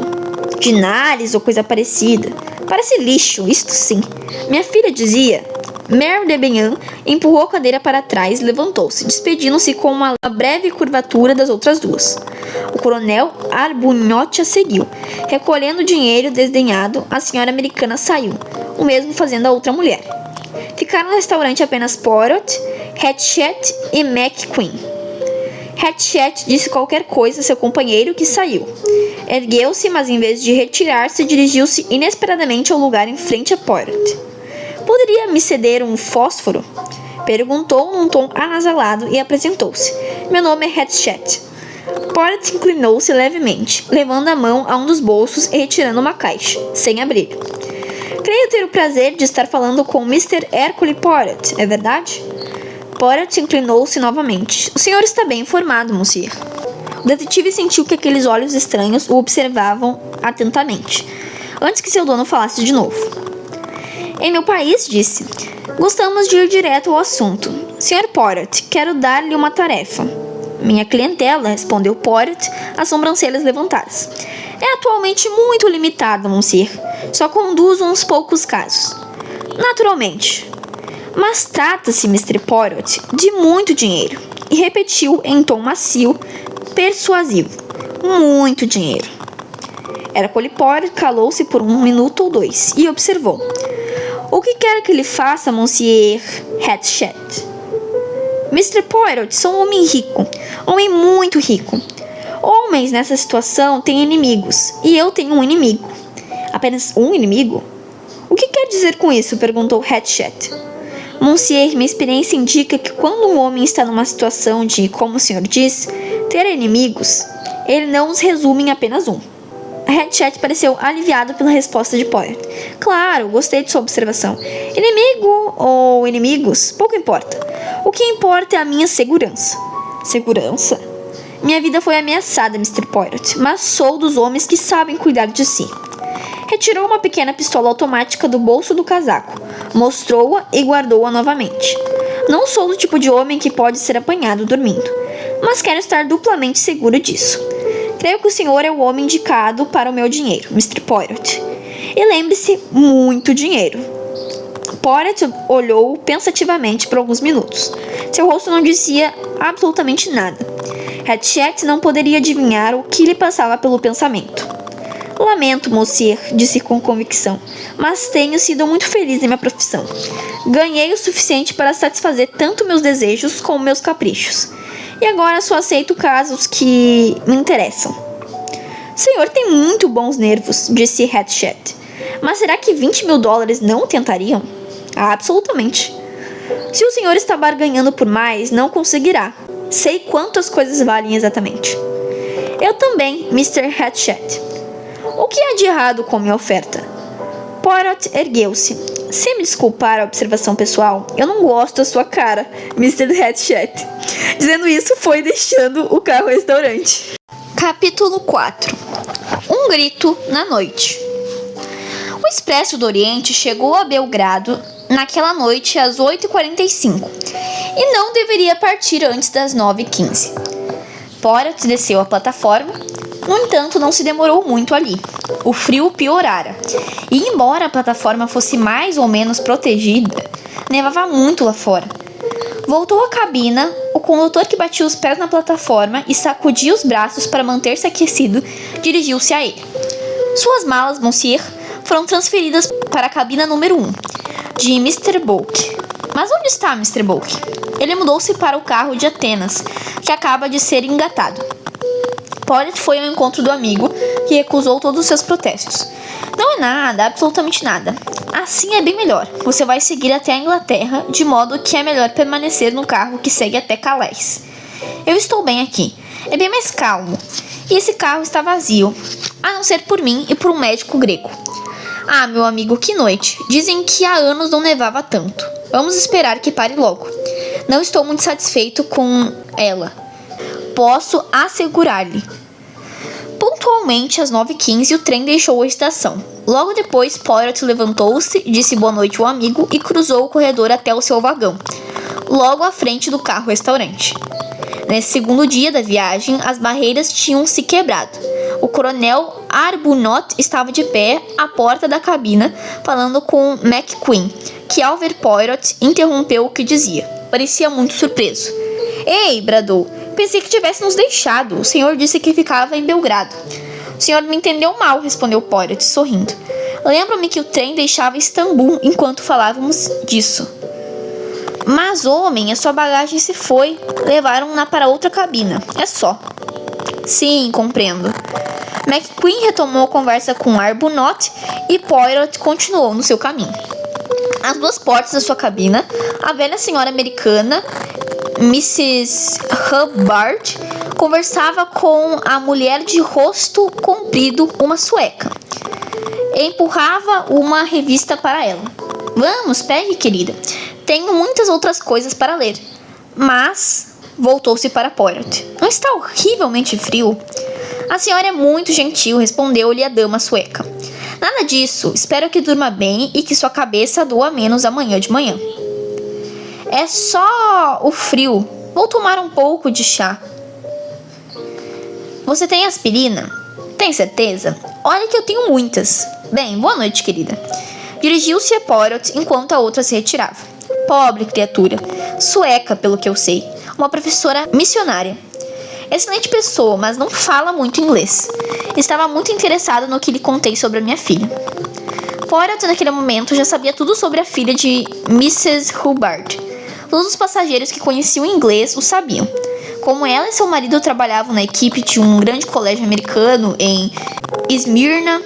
Dinares ou coisa parecida. Parece lixo, isto sim. Minha filha dizia. Mère de Benham empurrou a cadeira para trás e levantou-se, despedindo-se com uma breve curvatura das outras duas. O coronel Arbuthnot a seguiu. Recolhendo o dinheiro desdenhado, a senhora americana saiu, o mesmo fazendo a outra mulher. Ficaram no restaurante apenas Poirot, Hatchett e McQueen. Hatchett disse qualquer coisa a seu companheiro, que saiu. Ergueu-se, mas em vez de retirar-se, dirigiu-se inesperadamente ao lugar em frente a Poirot. Poderia me ceder um fósforo? Perguntou num tom anasalado e apresentou-se. Meu nome é Hatchett. Poirot inclinou-se levemente, levando a mão a um dos bolsos e retirando uma caixa, sem abrir. Creio ter o prazer de estar falando com Mr. Hercule Poirot, é verdade? Poirot inclinou-se novamente. O senhor está bem informado, monsieur. O detetive sentiu que aqueles olhos estranhos o observavam atentamente, antes que seu dono falasse de novo. Em meu país, disse, gostamos de ir direto ao assunto. Sr. Poirot, quero dar-lhe uma tarefa. Minha clientela, respondeu Poirot, as sobrancelhas levantadas. É atualmente muito limitada, monsieur. Só conduzo uns poucos casos. Naturalmente. Mas trata-se, Mr. Poirot, de muito dinheiro. E repetiu em tom macio, persuasivo. Muito dinheiro. Hercule Poirot calou-se por 1 minuto ou 2 e observou. O que quer que lhe faça, Monsieur Hatchett? Mr. Poirot, sou um homem rico. Homem muito rico. Homens nessa situação têm inimigos. E eu tenho um inimigo. Apenas um inimigo? O que quer dizer com isso? Perguntou Hatchett. Monsieur, minha experiência indica que quando um homem está numa situação de, como o senhor diz, ter inimigos, ele não os resume em apenas um. Hatchett pareceu aliviado pela resposta de Poirot. Claro, gostei de sua observação. Inimigo ou inimigos, pouco importa. O que importa é a minha segurança. Segurança? Minha vida foi ameaçada, Mr. Poirot, mas sou dos homens que sabem cuidar de si. Retirou uma pequena pistola automática do bolso do casaco, mostrou-a e guardou-a novamente. Não sou do tipo de homem que pode ser apanhado dormindo, mas quero estar duplamente seguro disso. Creio que o senhor é o homem indicado para o meu dinheiro, Mr. Poirot. E lembre-se, muito dinheiro. Poirot olhou pensativamente por alguns minutos. Seu rosto não dizia absolutamente nada. Hatchett não poderia adivinhar o que lhe passava pelo pensamento. Lamento, monsieur, disse com convicção, mas tenho sido muito feliz em minha profissão. Ganhei o suficiente para satisfazer tanto meus desejos como meus caprichos. E agora só aceito casos que me interessam. O senhor tem muito bons nervos, disse Hatchett. Mas será que $20 mil não tentariam? Absolutamente. Se o senhor está barganhando por mais, não conseguirá. Sei quanto as coisas valem exatamente. Eu também, Mr. Hatchett. O que há de errado com minha oferta? Poirot ergueu-se. Se me desculpar a observação pessoal, eu não gosto da sua cara, Mr. Hatchett. Dizendo isso, foi deixando o carro-restaurante. Capítulo 4. Um grito na noite. O Expresso do Oriente chegou a Belgrado naquela noite às 8h45 e não deveria partir antes das 9h15. Poirot desceu a plataforma. No entanto, não se demorou muito ali. O frio piorara, e embora a plataforma fosse mais ou menos protegida, nevava muito lá fora. Voltou à cabina, o condutor, que batia os pés na plataforma e sacudia os braços para manter-se aquecido, dirigiu-se a ele. Suas malas, monsieur, foram transferidas para a cabina número 1, de Mr. Bulk. Mas onde está Mr. Bulk? Ele mudou-se para o carro de Atenas, que acaba de ser engatado. Poirot foi ao encontro do amigo, que recusou todos os seus protestos. Não é nada, absolutamente nada. Assim é bem melhor. Você vai seguir até a Inglaterra, de modo que é melhor permanecer no carro que segue até Calais. Eu estou bem aqui. É bem mais calmo. E esse carro está vazio, a não ser por mim e por um médico grego. Ah, meu amigo, que noite. Dizem que há anos não nevava tanto. Vamos esperar que pare logo. Não estou muito satisfeito com ela. Posso assegurar-lhe. Pontualmente às 9h15 o trem deixou a estação. Logo depois, Poirot levantou-se, disse boa noite ao amigo e cruzou o corredor até o seu vagão, logo à frente do carro-restaurante. Nesse segundo dia da viagem, as barreiras tinham se quebrado. O coronel Arbuthnot estava de pé à porta da cabina, falando com McQueen, que ao ver Poirot, interrompeu o que dizia. Parecia muito surpreso. Ei, bradou. Pensei que tivesse nos deixado. O senhor disse que ficava em Belgrado. O senhor me entendeu mal, respondeu Poirot, sorrindo. Lembro-me que o trem deixava Istambul enquanto falávamos disso. Mas, homem, a sua bagagem se foi. Levaram-na para outra cabina. É só. Sim, compreendo. McQueen retomou a conversa com Arbuthnot e Poirot continuou no seu caminho. Às duas portas da sua cabina, a velha senhora americana, Mrs. Hubbard, conversava com a mulher de rosto comprido, uma sueca. Empurrava uma revista para ela. Vamos, pegue, querida. Tenho muitas outras coisas para ler. Mas voltou-se para Poirot. Não está horrivelmente frio? A senhora é muito gentil, respondeu-lhe a dama sueca. Nada disso. Espero que durma bem e que sua cabeça doa menos amanhã de manhã. É só o frio. Vou tomar um pouco de chá. Você tem aspirina? Tem certeza? Olha que eu tenho muitas. Bem, boa noite, querida. Dirigiu-se a Poirot enquanto a outra se retirava. Pobre criatura. Sueca, pelo que eu sei. Uma professora missionária. Excelente pessoa, mas não fala muito inglês. Estava muito interessada no que lhe contei sobre a minha filha. Poirot, naquele momento, já sabia tudo sobre a filha de Mrs. Hubbard. Todos os passageiros que conheciam inglês o sabiam. Como ela e seu marido trabalhavam na equipe de um grande colégio americano em Esmirna,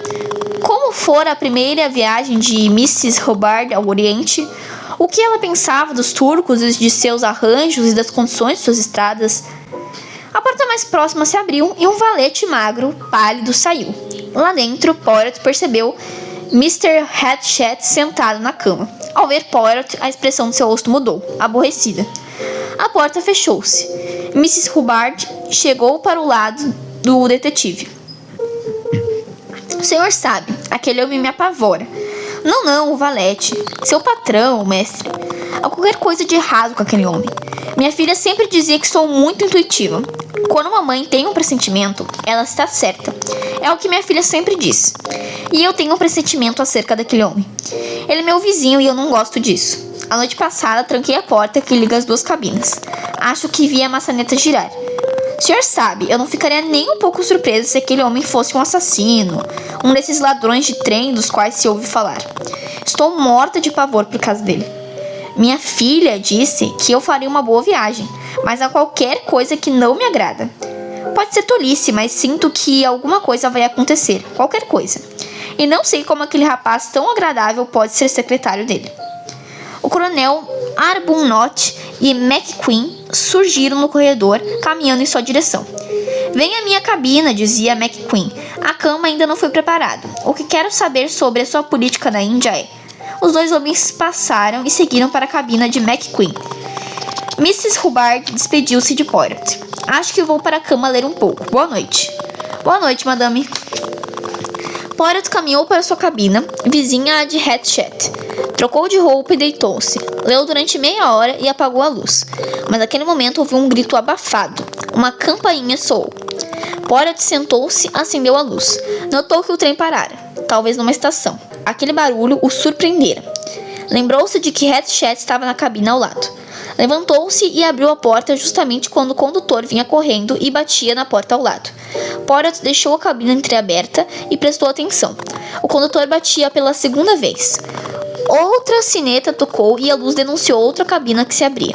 como fora a primeira viagem de Mrs. Hubbard ao Oriente, o que ela pensava dos turcos e de seus arranjos e das condições de suas estradas. A porta mais próxima se abriu e um valete magro, pálido, saiu. Lá dentro, Poirot percebeu Mr. Hatchet sentado na cama. Ao ver Poirot, a expressão de seu rosto mudou, aborrecida. A porta fechou-se. Mrs. Hubbard chegou para o lado do detetive. O senhor sabe, aquele homem me apavora. Não, o valete. Seu patrão, o mestre. Há qualquer coisa de errado com aquele homem. Minha filha sempre dizia que sou muito intuitiva. Quando uma mãe tem um pressentimento, ela está certa. É o que minha filha sempre diz. E eu tenho um pressentimento acerca daquele homem. Ele é meu vizinho e eu não gosto disso. A noite passada, tranquei a porta que liga as duas cabinas. Acho que vi a maçaneta girar. O senhor sabe, eu não ficaria nem um pouco surpresa se aquele homem fosse um assassino, um desses ladrões de trem dos quais se ouve falar. Estou morta de pavor por causa dele. Minha filha disse que eu faria uma boa viagem, mas há qualquer coisa que não me agrada. Pode ser tolice, mas sinto que alguma coisa vai acontecer, qualquer coisa. E não sei como aquele rapaz tão agradável pode ser secretário dele. O coronel Arbuthnot e McQueen surgiram no corredor, caminhando em sua direção. Venha à minha cabina, dizia McQueen. A cama ainda não foi preparada. O que quero saber sobre a sua política na Índia é... Os dois homens passaram e seguiram para a cabina de McQueen. Mrs. Hubbard despediu-se de Poirot. Acho que vou para a cama ler um pouco. Boa noite. Boa noite, madame. Poirot caminhou para sua cabina, vizinha à de Hatchet. Trocou de roupa e deitou-se. Leu durante meia hora e apagou a luz. Mas naquele momento ouviu um grito abafado. Uma campainha soou. Poirot sentou-se, acendeu a luz. Notou que o trem parara, talvez numa estação. Aquele barulho o surpreendera. Lembrou-se de que Hatchet estava na cabina ao lado. Levantou-se e abriu a porta justamente quando o condutor vinha correndo e batia na porta ao lado. Poirot deixou a cabina entreaberta e prestou atenção. O condutor batia pela segunda vez. Outra sineta tocou e a luz denunciou outra cabina que se abria.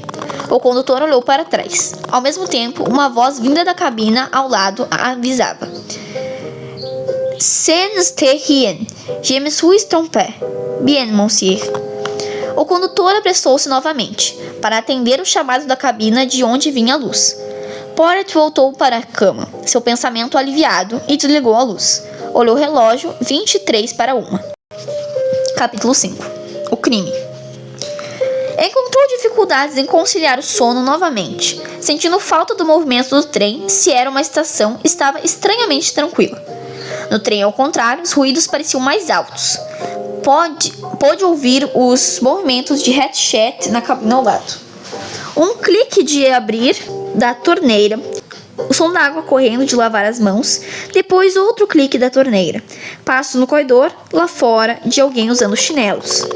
O condutor olhou para trás. Ao mesmo tempo, uma voz vinda da cabina ao lado avisava. C'est rien. Je me suis trompé. Bien, monsieur. O condutor apressou-se novamente, para atender o chamado da cabina de onde vinha a luz. Poirot voltou para a cama, seu pensamento aliviado, e desligou a luz. Olhou o relógio, 23 para 1. Capítulo 5. O crime. Encontrou dificuldades em conciliar o sono novamente. Sentindo falta do movimento do trem, se era uma estação, estava estranhamente tranquila. No trem, ao contrário, os ruídos pareciam mais altos. Pôde ouvir os movimentos de Hatchet na cabina ao lado. Um clique de abrir da torneira, o som da água correndo de lavar as mãos, depois outro clique da torneira. Passo no corredor, lá fora, de alguém usando chinelos.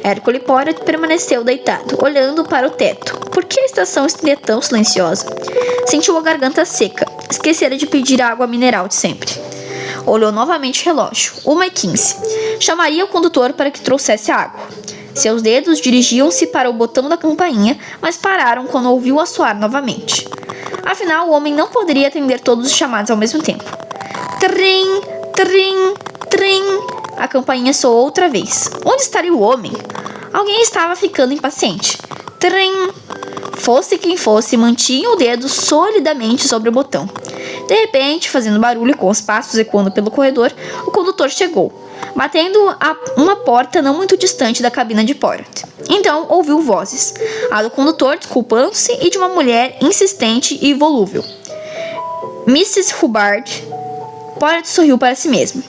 Hercule Poirot permaneceu deitado, olhando para o teto. Por que a estação estaria tão silenciosa? Sentiu a garganta seca. Esquecera de pedir a água mineral de sempre. Olhou novamente o relógio. 1h15. Chamaria o condutor para que trouxesse a água. Seus dedos dirigiam-se para o botão da campainha, mas pararam quando ouviu-a soar novamente. Afinal, o homem não poderia atender todos os chamados ao mesmo tempo. Trim, trim, trim. A campainha soou outra vez. Onde estaria o homem? Alguém estava ficando impaciente. Trim. Fosse quem fosse, mantinha o dedo solidamente sobre o botão. De repente, fazendo barulho com os passos ecoando pelo corredor, o condutor chegou, batendo a uma porta não muito distante da cabina de Poirot. Então, ouviu vozes. A do condutor desculpando-se e de uma mulher insistente e volúvel. Mrs. Hubbard. Poirot sorriu para si mesmo.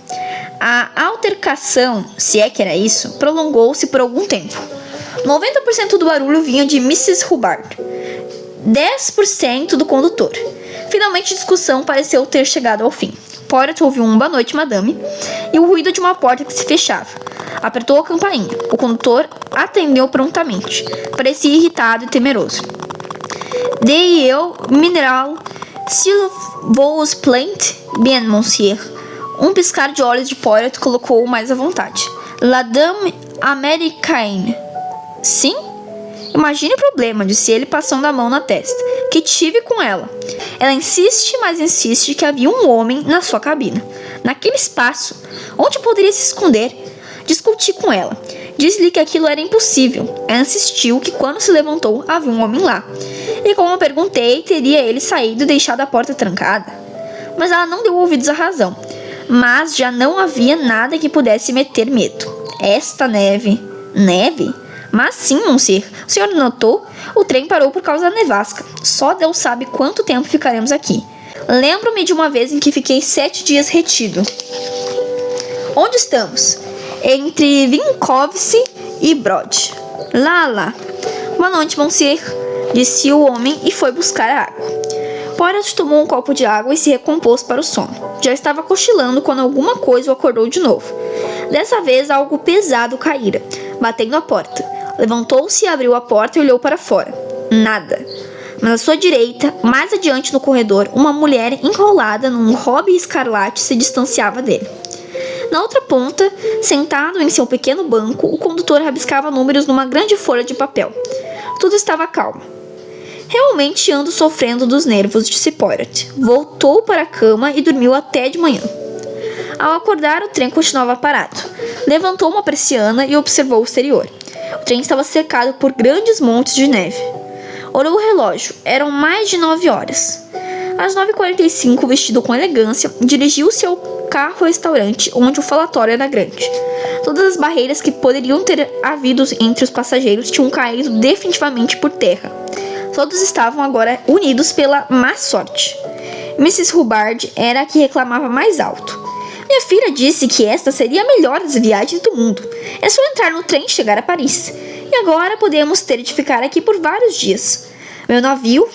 A altercação, se é que era isso, prolongou-se por algum tempo. 90% do barulho vinha de Mrs. Hubbard. 10% do condutor. Finalmente a discussão pareceu ter chegado ao fim. Poirot ouviu um "boa noite, madame" e o ruído de uma porta que se fechava. Apertou a campainha. O condutor atendeu prontamente. Parecia irritado e temeroso. "Dei eu, mineral, s'il vous plaît, bien, monsieur." Um piscar de olhos de Poirot colocou-o mais à vontade. "La dame américaine." "Sim?" "Imagine o problema", disse ele passando a mão na testa. "Que tive com ela. Ela insiste, mas insiste que havia um homem na sua cabina. Naquele espaço. Onde poderia se esconder? Discuti com ela. Disse-lhe que aquilo era impossível. Ela insistiu que quando se levantou havia um homem lá. E como perguntei, teria ele saído e deixado a porta trancada. Mas ela não deu ouvidos à razão. Mas já não havia nada que pudesse meter medo. Esta neve." "Neve? Mas sim, monsieur. O senhor notou? O trem parou por causa da nevasca. Só Deus sabe quanto tempo ficaremos aqui. Lembro-me de uma vez em que fiquei 7 dias retido." "Onde estamos?" "Entre Vinkovce e Brod." Lá. "Boa noite, monsieur", disse o homem e foi buscar a água. Poirot tomou um copo de água e se recompôs para o sono. Já estava cochilando quando alguma coisa o acordou de novo. Dessa vez algo pesado caíra, batendo a porta. Levantou-se, abriu a porta e olhou para fora. Nada. Mas à sua direita, mais adiante no corredor, uma mulher enrolada num robe escarlate se distanciava dele. Na outra ponta, sentado em seu pequeno banco, o condutor rabiscava números numa grande folha de papel. Tudo estava calmo. "Realmente ando sofrendo dos nervos", disse Poirot. Voltou para a cama e dormiu até de manhã. Ao acordar, o trem continuava parado. Levantou uma persiana e observou o exterior. O trem estava cercado por grandes montes de neve. Olhou o relógio. Eram mais de 9 horas. Às 9h45, vestido com elegância, dirigiu-se ao carro-restaurante, onde o falatório era grande. Todas as barreiras que poderiam ter havido entre os passageiros tinham caído definitivamente por terra. Todos estavam agora unidos pela má sorte. Mrs. Hubbard era a que reclamava mais alto. "Minha filha disse que esta seria a melhor das viagens do mundo. É só entrar no trem e chegar a Paris. E agora podemos ter de ficar aqui por vários dias. Meu navio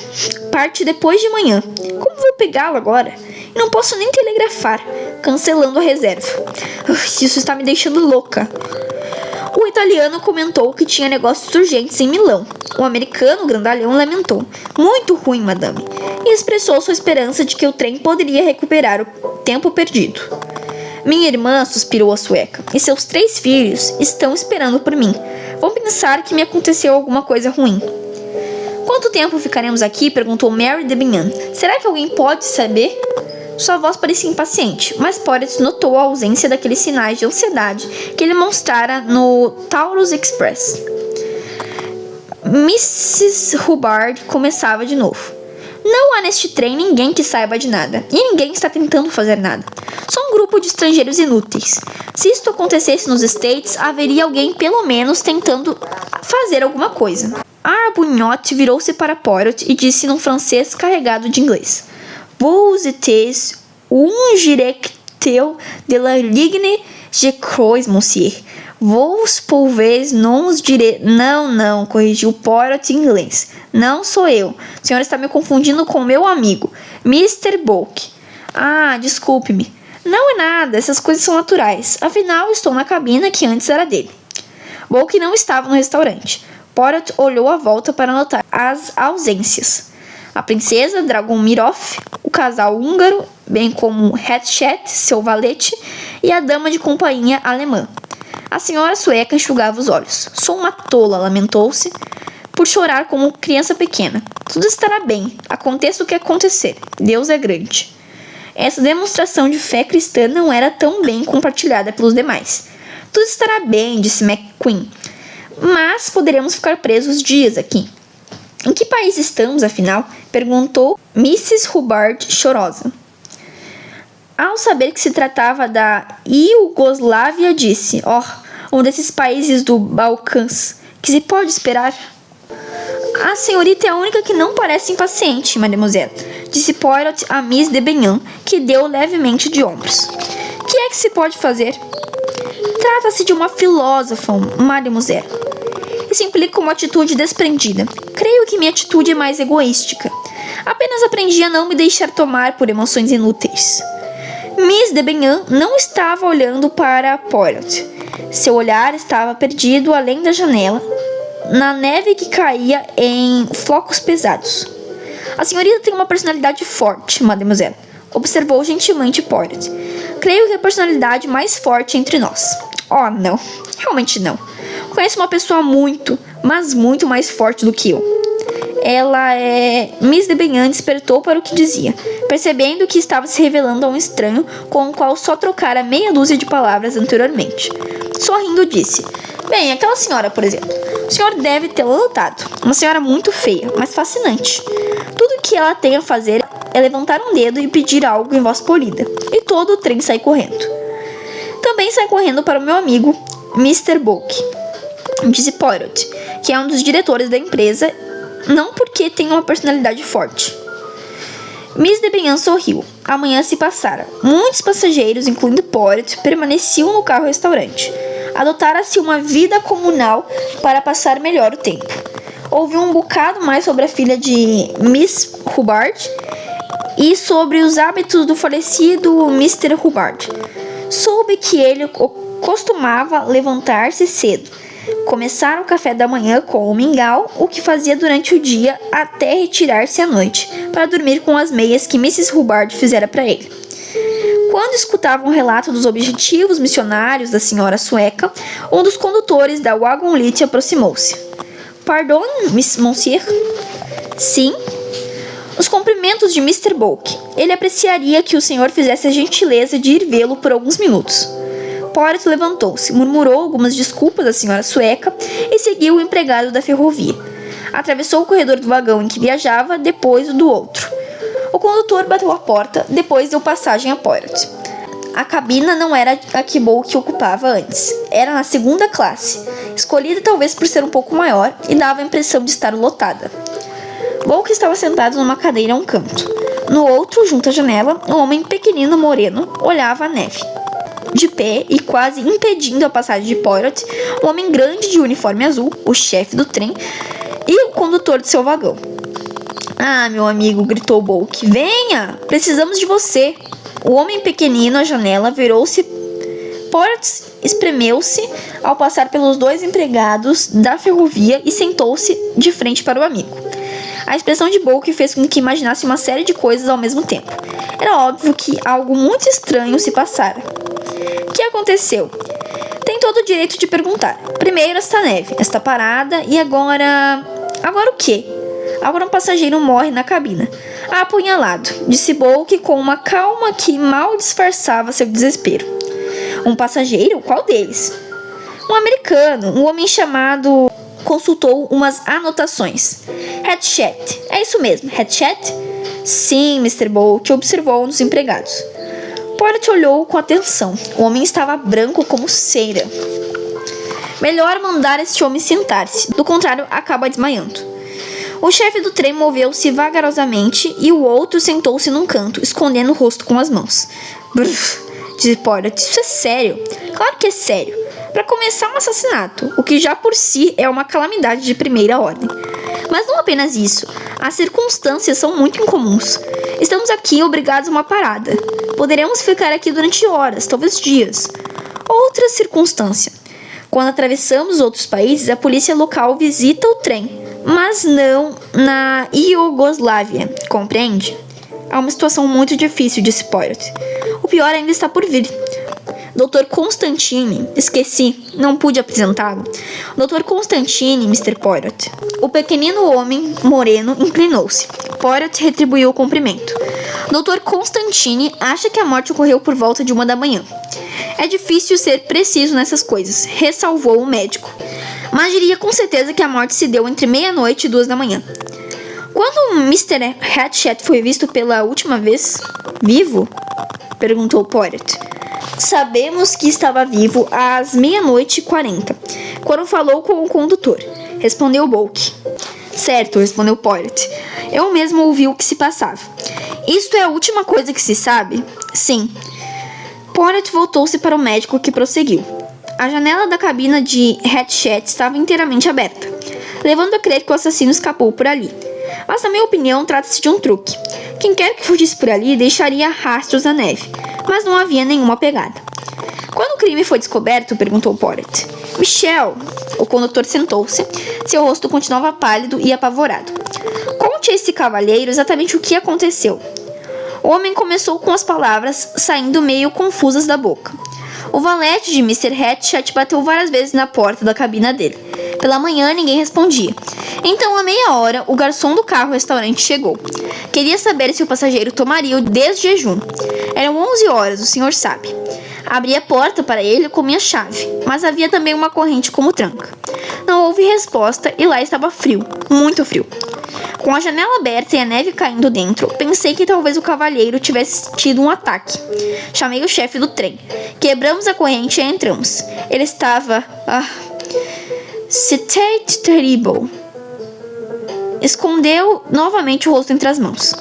parte depois de manhã. Como vou pegá-lo agora? E não posso nem telegrafar, cancelando a reserva. Isso está me deixando louca." O italiano comentou que tinha negócios urgentes em Milão. O americano, grandalhão, lamentou. "Muito ruim, madame", e expressou sua esperança de que o trem poderia recuperar o tempo perdido. "Minha irmã", suspirou a sueca, "e seus 3 filhos estão esperando por mim. Vão pensar que me aconteceu alguma coisa ruim." "Quanto tempo ficaremos aqui?" perguntou Mary de Bignan. "Será que alguém pode saber?" Sua voz parecia impaciente, mas Poirot notou a ausência daqueles sinais de ansiedade que ele mostrara no Taurus Express. Mrs. Hubbard começava de novo. "Não há neste trem ninguém que saiba de nada, e ninguém está tentando fazer nada. Só um grupo de estrangeiros inúteis. Se isto acontecesse nos States, haveria alguém pelo menos tentando fazer alguma coisa." Arbuthnot virou-se para Poirot e disse num francês carregado de inglês: "Vous êtes un directeur de la Ligne de Croix, monsieur. Vos polvez non os dire... Não, corrigiu Poirot em inglês. Não sou eu. O senhor está me confundindo com meu amigo, Mr. Bulk. Ah, desculpe-me. Não é nada, essas coisas são naturais. Afinal, estou na cabina que antes era dele. Bulk não estava no restaurante. Poirot olhou à volta para notar as ausências. A princesa Dragomirov, o casal húngaro, bem como Hatchet, seu valete, e a dama de companhia alemã. A senhora sueca enxugava os olhos. Sou uma tola, lamentou-se, por chorar como criança pequena. Tudo estará bem, aconteça o que acontecer. Deus é grande. Essa demonstração de fé cristã não era tão bem compartilhada pelos demais. Tudo estará bem, disse McQueen. Mas poderemos ficar presos dias aqui. Em que país estamos, afinal? Perguntou Mrs. Hubbard chorosa. Ao saber que se tratava da Iugoslávia, disse: um desses países do Balcãs. Que se pode esperar? A senhorita é a única que não parece impaciente, mademoiselle, disse Poirot a Miss de Benham, que deu levemente de ombros. Que é que se pode fazer? Trata-se de uma filósofa, mademoiselle. Isso implica uma atitude desprendida. Creio que minha atitude é mais egoística. Apenas aprendi a não me deixar tomar por emoções inúteis. Miss de Benham não estava olhando para Poirot. Seu olhar estava perdido além da janela, na neve que caía em flocos pesados. A senhorita tem uma personalidade forte, mademoiselle, observou gentilmente Poirot. Creio que é a personalidade mais forte entre nós. Oh, não. Realmente não. Conheço uma pessoa muito, mas muito mais forte do que eu. Ela é... Miss de Benham despertou para o que dizia, percebendo que estava se revelando a um estranho com o qual só trocara meia dúzia de palavras anteriormente. Sorrindo, disse: Bem, aquela senhora, por exemplo. O senhor deve tê-la notado. Uma senhora muito feia, mas fascinante. Tudo o que ela tem a fazer é levantar um dedo e pedir algo em voz polida. E todo o trem sai correndo. Também sai correndo para o meu amigo, Mr. Bulk, disse Poirot, que é um dos diretores da empresa, não porque tem uma personalidade forte. Miss de Benham sorriu. Amanhã se passara. Muitos passageiros, incluindo Poirot, permaneciam no carro-restaurante. Adotara-se uma vida comunal para passar melhor o tempo. Ouviu um bocado mais sobre a filha de Miss Hubbard e sobre os hábitos do falecido Mr. Hubbard. Soube que ele costumava levantar-se cedo, começar o café da manhã com o mingau, o que fazia durante o dia até retirar-se à noite, para dormir com as meias que Mrs. Hubbard fizera para ele. Quando escutava um relato dos objetivos missionários da senhora sueca, um dos condutores da Wagonlit aproximou-se. Pardon, monsieur? Sim? Os cumprimentos de Mr. Bulk. Ele apreciaria que o senhor fizesse a gentileza de ir vê-lo por alguns minutos. Poirot levantou-se, murmurou algumas desculpas à senhora sueca e seguiu o empregado da ferrovia. Atravessou o corredor do vagão em que viajava, depois o do outro. O condutor bateu a porta, depois deu passagem a Poirot. A cabina não era a que Bulk ocupava antes. Era na segunda classe, escolhida talvez por ser um pouco maior e dava a impressão de estar lotada. Bulk estava sentado numa cadeira a um canto. No outro, junto à janela, um homem pequenino moreno olhava a neve. De pé e quase impedindo a passagem de Poirot, um homem grande de uniforme azul, o chefe do trem, e o condutor de seu vagão. Ah, meu amigo, gritou Bulk, venha, precisamos de você. O homem pequenino à janela virou-se. Poirot espremeu-se ao passar pelos dois empregados da ferrovia e sentou-se de frente para o amigo. A expressão de Bulk fez com que imaginasse uma série de coisas ao mesmo tempo. Era óbvio que algo muito estranho se passara. O que aconteceu? Tem todo o direito de perguntar. Primeiro esta neve, esta parada e agora... Agora o quê? Agora um passageiro morre na cabina. Apunhalado, disse Bulk com uma calma que mal disfarçava seu desespero. Um passageiro? Qual deles? Um americano, um homem chamado... Consultou umas anotações. Hatchet. É isso mesmo, Hatchet? Sim, Mr. Bulk, observou um dos empregados. Poirot olhou com atenção. O homem estava branco como cera. Melhor mandar este homem sentar-se, do contrário, acaba desmaiando. O chefe do trem moveu-se vagarosamente e o outro sentou-se num canto, escondendo o rosto com as mãos. Brrr, disse Poirot, isso é sério. Claro que é sério. Para começar, um assassinato, o que já por si é uma calamidade de primeira ordem. Mas não apenas isso, as circunstâncias são muito incomuns. Estamos aqui obrigados a uma parada. Poderemos ficar aqui durante horas, talvez dias. Outra circunstância. Quando atravessamos outros países, a polícia local visita o trem, mas não na Iugoslávia, compreende? É uma situação muito difícil, disse Poirot. O pior ainda está por vir. Dr. Constantine, esqueci, não pude apresentá-lo. Dr. Constantine, Mr. Poirot. O pequenino homem moreno inclinou-se. Poirot retribuiu o cumprimento. Dr. Constantine acha que a morte ocorreu por volta de 1 da manhã. É difícil ser preciso nessas coisas, ressalvou o médico. Mas diria com certeza que a morte se deu entre meia-noite e 2 da manhã. Quando Mr. Hatchet foi visto pela última vez, vivo? Perguntou Poirot. Sabemos que estava vivo às 00:40, quando falou com o condutor, respondeu Bulk. Certo, respondeu Poirot. Eu mesmo ouvi o que se passava. Isto é a última coisa que se sabe? Sim. Poirot voltou-se para o médico, que prosseguiu. A janela da cabina de Hatchet estava inteiramente aberta, levando a crer que o assassino escapou por ali. Mas, na minha opinião, trata-se de um truque. Quem quer que fugisse por ali deixaria rastros na neve, mas não havia nenhuma pegada. Quando o crime foi descoberto, perguntou Poirot. Michel. O condutor sentou-se. Seu rosto continuava pálido e apavorado. Conte a esse cavalheiro exatamente o que aconteceu. O homem começou com as palavras saindo meio confusas da boca. O valete de Mr. Hatchet bateu várias vezes na porta da cabina dele. Pela manhã, ninguém respondia. Então, à meia hora, o garçom do carro-restaurante chegou. Queria saber se o passageiro tomaria o desjejum. Eram 11 horas, o senhor sabe. Abri a porta para ele com minha chave, mas havia também uma corrente como tranca. Não houve resposta e lá estava frio, muito frio. Com a janela aberta e a neve caindo dentro, pensei que talvez o cavalheiro tivesse tido um ataque. Chamei o chefe do trem. Quebramos a corrente e entramos. Ele estava... C'était terrible. Escondeu novamente o rosto entre as mãos.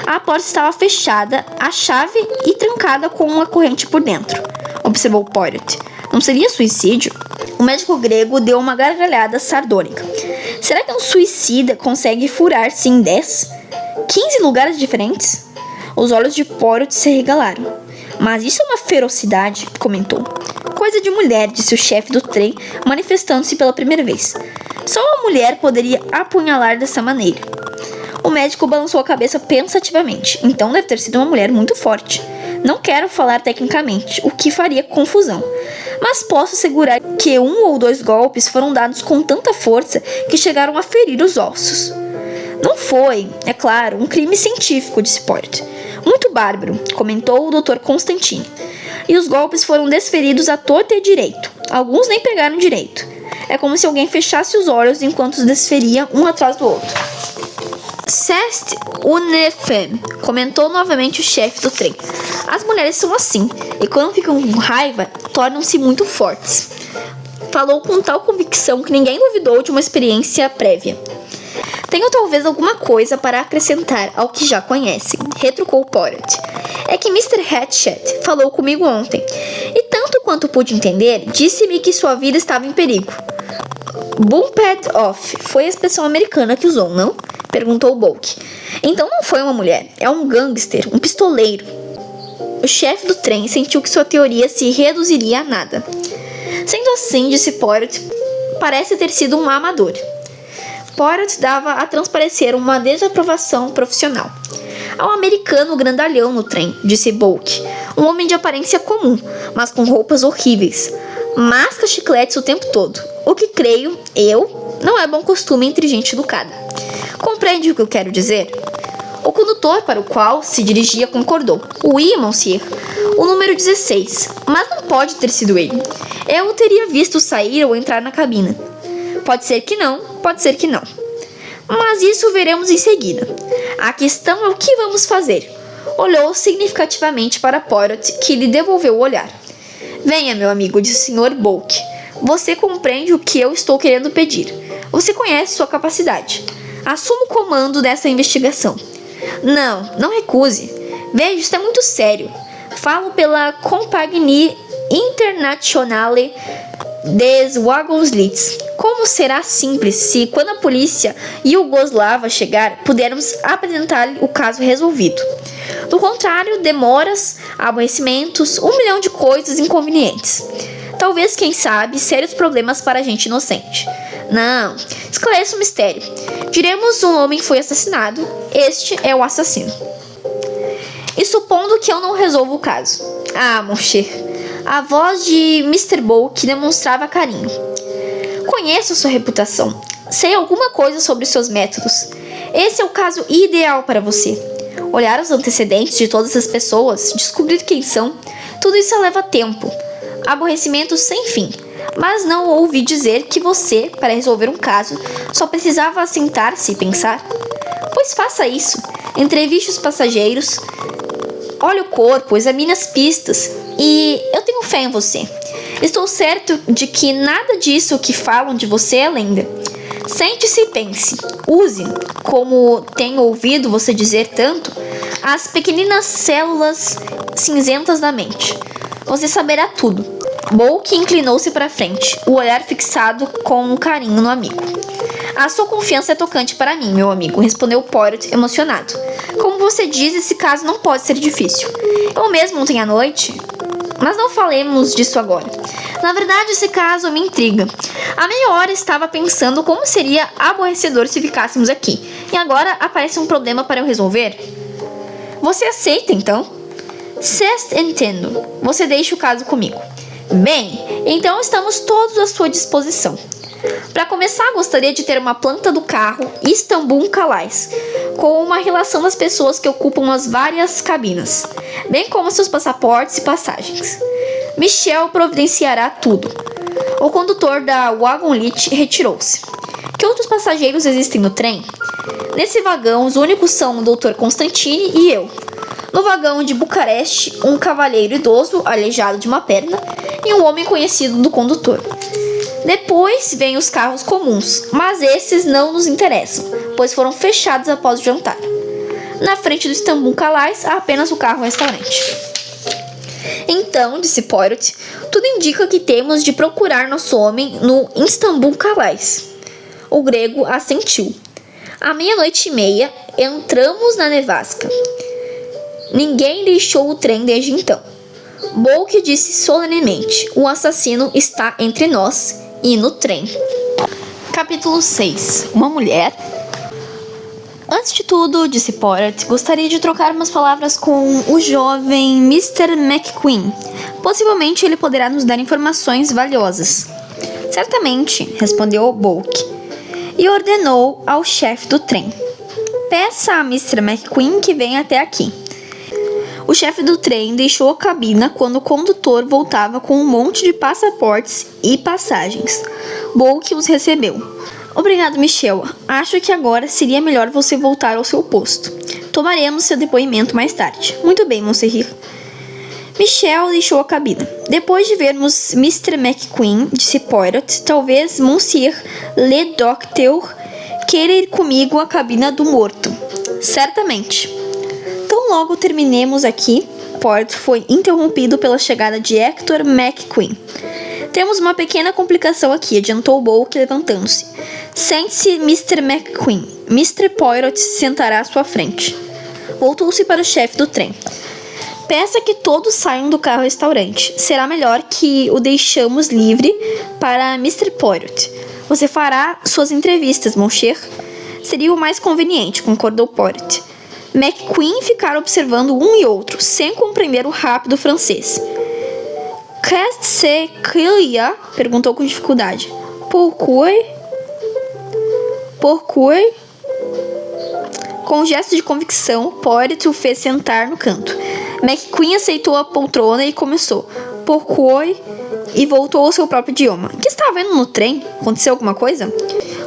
A porta estava fechada, a chave e trancada com uma corrente por dentro, observou Poirot. Não seria suicídio? O médico grego deu uma gargalhada sardônica. Será que um suicida consegue furar-se em 10? 15 lugares diferentes? Os olhos de Poirot se regalaram. Mas isso é uma ferocidade, comentou. Coisa de mulher, disse o chefe do trem, manifestando-se pela primeira vez. Só uma mulher poderia apunhalar dessa maneira. O médico balançou a cabeça pensativamente. Então deve ter sido uma mulher muito forte. Não quero falar tecnicamente, o que faria confusão. Mas posso assegurar que 1 ou 2 golpes foram dados com tanta força que chegaram a ferir os ossos. Não foi, é claro, um crime científico, disse Poirot. Muito bárbaro, comentou o Dr. Constantine. E os golpes foram desferidos à torta e à direito. Alguns nem pegaram direito. É como se alguém fechasse os olhos enquanto os desferia um atrás do outro. C'est une femme, comentou novamente o chefe do trem. As mulheres são assim, e quando ficam com raiva, tornam-se muito fortes. Falou com tal convicção que ninguém duvidou de uma experiência prévia. Tenho talvez alguma coisa para acrescentar ao que já conhecem, retrucou Poirot. É que Mr. Hatchet falou comigo ontem, e tanto quanto pude entender, disse-me que sua vida estava em perigo. Bumped off foi a expressão americana que usou, não? Perguntou Bulk. Então não foi uma mulher, é um gangster, um pistoleiro. O chefe do trem sentiu que sua teoria se reduziria a nada. Sendo assim, disse Poirot, parece ter sido um amador. Poirot dava a transparecer uma desaprovação profissional. Há um americano grandalhão no trem, disse Bulk. Um homem de aparência comum, mas com roupas horríveis. Masca chicletes o tempo todo. O que creio, não é bom costume entre gente educada. Compreende o que eu quero dizer? O condutor para o qual se dirigia concordou. Oui, monsieur. O número 16. Mas não pode ter sido ele. Eu o teria visto sair ou entrar na cabina. Pode ser que não, pode ser que não. Mas isso veremos em seguida. A questão é o que vamos fazer. Olhou significativamente para Poirot, que lhe devolveu o olhar. Venha, meu amigo, disse o Sr. Bulk. Você compreende o que eu estou querendo pedir. Você conhece sua capacidade. Assuma o comando dessa investigação. Não recuse. Veja, isso é muito sério. Falo pela Compagnie Internationale des Wagonslits. Como será simples se, quando a polícia iugoslava chegar, pudermos apresentar-lhe o caso resolvido. Do contrário, demoras, aborrecimentos, 1 milhão de coisas inconvenientes. Talvez, quem sabe, sérios problemas para a gente inocente. Não, esclarece o mistério. Diremos um homem foi assassinado, este é o assassino. E supondo que eu não resolvo o caso. Ah, mon cher. A voz de Mr. Bullock demonstrava carinho. Conheço sua reputação. Sei alguma coisa sobre seus métodos. Esse é o caso ideal para você. Olhar os antecedentes de todas as pessoas, descobrir quem são, tudo isso leva tempo. Aborrecimento sem fim. Mas não ouvi dizer que você, para resolver um caso, só precisava sentar-se e pensar. Pois faça isso. Entreviste os passageiros, olhe o corpo, examine as pistas. E eu tenho fé em você. Estou certo de que nada disso que falam de você é lenda. Sente-se e pense. Use, como tenho ouvido você dizer tanto, as pequeninas células cinzentas da mente. Você saberá tudo. Bullock inclinou-se para frente, o olhar fixado com carinho no amigo. A sua confiança é tocante para mim, meu amigo, respondeu Poirot emocionado. Como você diz, esse caso não pode ser difícil. Eu mesmo ontem à noite... Mas não falemos disso agora. Na verdade, esse caso me intriga. Há meia hora estava pensando como seria aborrecedor se ficássemos aqui. E agora aparece um problema para eu resolver? Você aceita, então? Certo, entendo. Você deixa o caso comigo. Bem, então estamos todos à sua disposição. Para começar, gostaria de ter uma planta do carro Istanbul Calais, com uma relação das pessoas que ocupam as várias cabinas, bem como seus passaportes e passagens. Michel providenciará tudo. O condutor da Wagonlit retirou-se. Que outros passageiros existem no trem? Nesse vagão, os únicos são o Dr. Constantine e eu. No vagão de Bucareste, um cavalheiro idoso, aleijado de uma perna, e um homem conhecido do condutor. Depois vêm os carros comuns, mas esses não nos interessam, pois foram fechados após o jantar. Na frente do Istanbul Calais há apenas o carro-restaurante. Então, disse Poirot, tudo indica que temos de procurar nosso homem no Istanbul Calais. O grego assentiu. À 00:30, entramos na nevasca. Ninguém deixou o trem desde então. Bullock disse solenemente, o assassino está entre nós e no trem. Capítulo 6. Uma mulher? Antes de tudo, disse Poirot, gostaria de trocar umas palavras com o jovem Mr. McQueen. Possivelmente ele poderá nos dar informações valiosas. Certamente, respondeu Bullock, e ordenou ao chefe do trem. Peça a Mr. McQueen que venha até aqui. O chefe do trem deixou a cabina quando o condutor voltava com um monte de passaportes e passagens. Bullock os recebeu. Obrigado, Michel. Acho que agora seria melhor você voltar ao seu posto. Tomaremos seu depoimento mais tarde. Muito bem, Monsieur. Michel deixou a cabina. Depois de vermos Mr. McQueen, disse Poirot, talvez Monsieur Le Docteur queira ir comigo à cabina do morto. Certamente. Tão logo terminemos aqui, Poirot foi interrompido pela chegada de Hector McQueen. Temos uma pequena complicação aqui, adiantou Bullock levantando-se. Sente-se, Mr. McQueen. Mr. Poirot se sentará à sua frente. Voltou-se para o chefe do trem. Peça que todos saiam do carro-restaurante. Será melhor que o deixamos livre para Mr. Poirot. Você fará suas entrevistas, mon cher. Seria o mais conveniente, concordou Poirot. McQueen ficara observando um e outro, sem compreender o rápido francês. Qu'est-ce qu'il y a? Perguntou com dificuldade. Pourquoi? Com um gesto de convicção, Poirot o fez sentar no canto. McQueen aceitou a poltrona e começou. Pourquoi? E voltou ao seu próprio idioma. Que está vendo no trem? Aconteceu alguma coisa?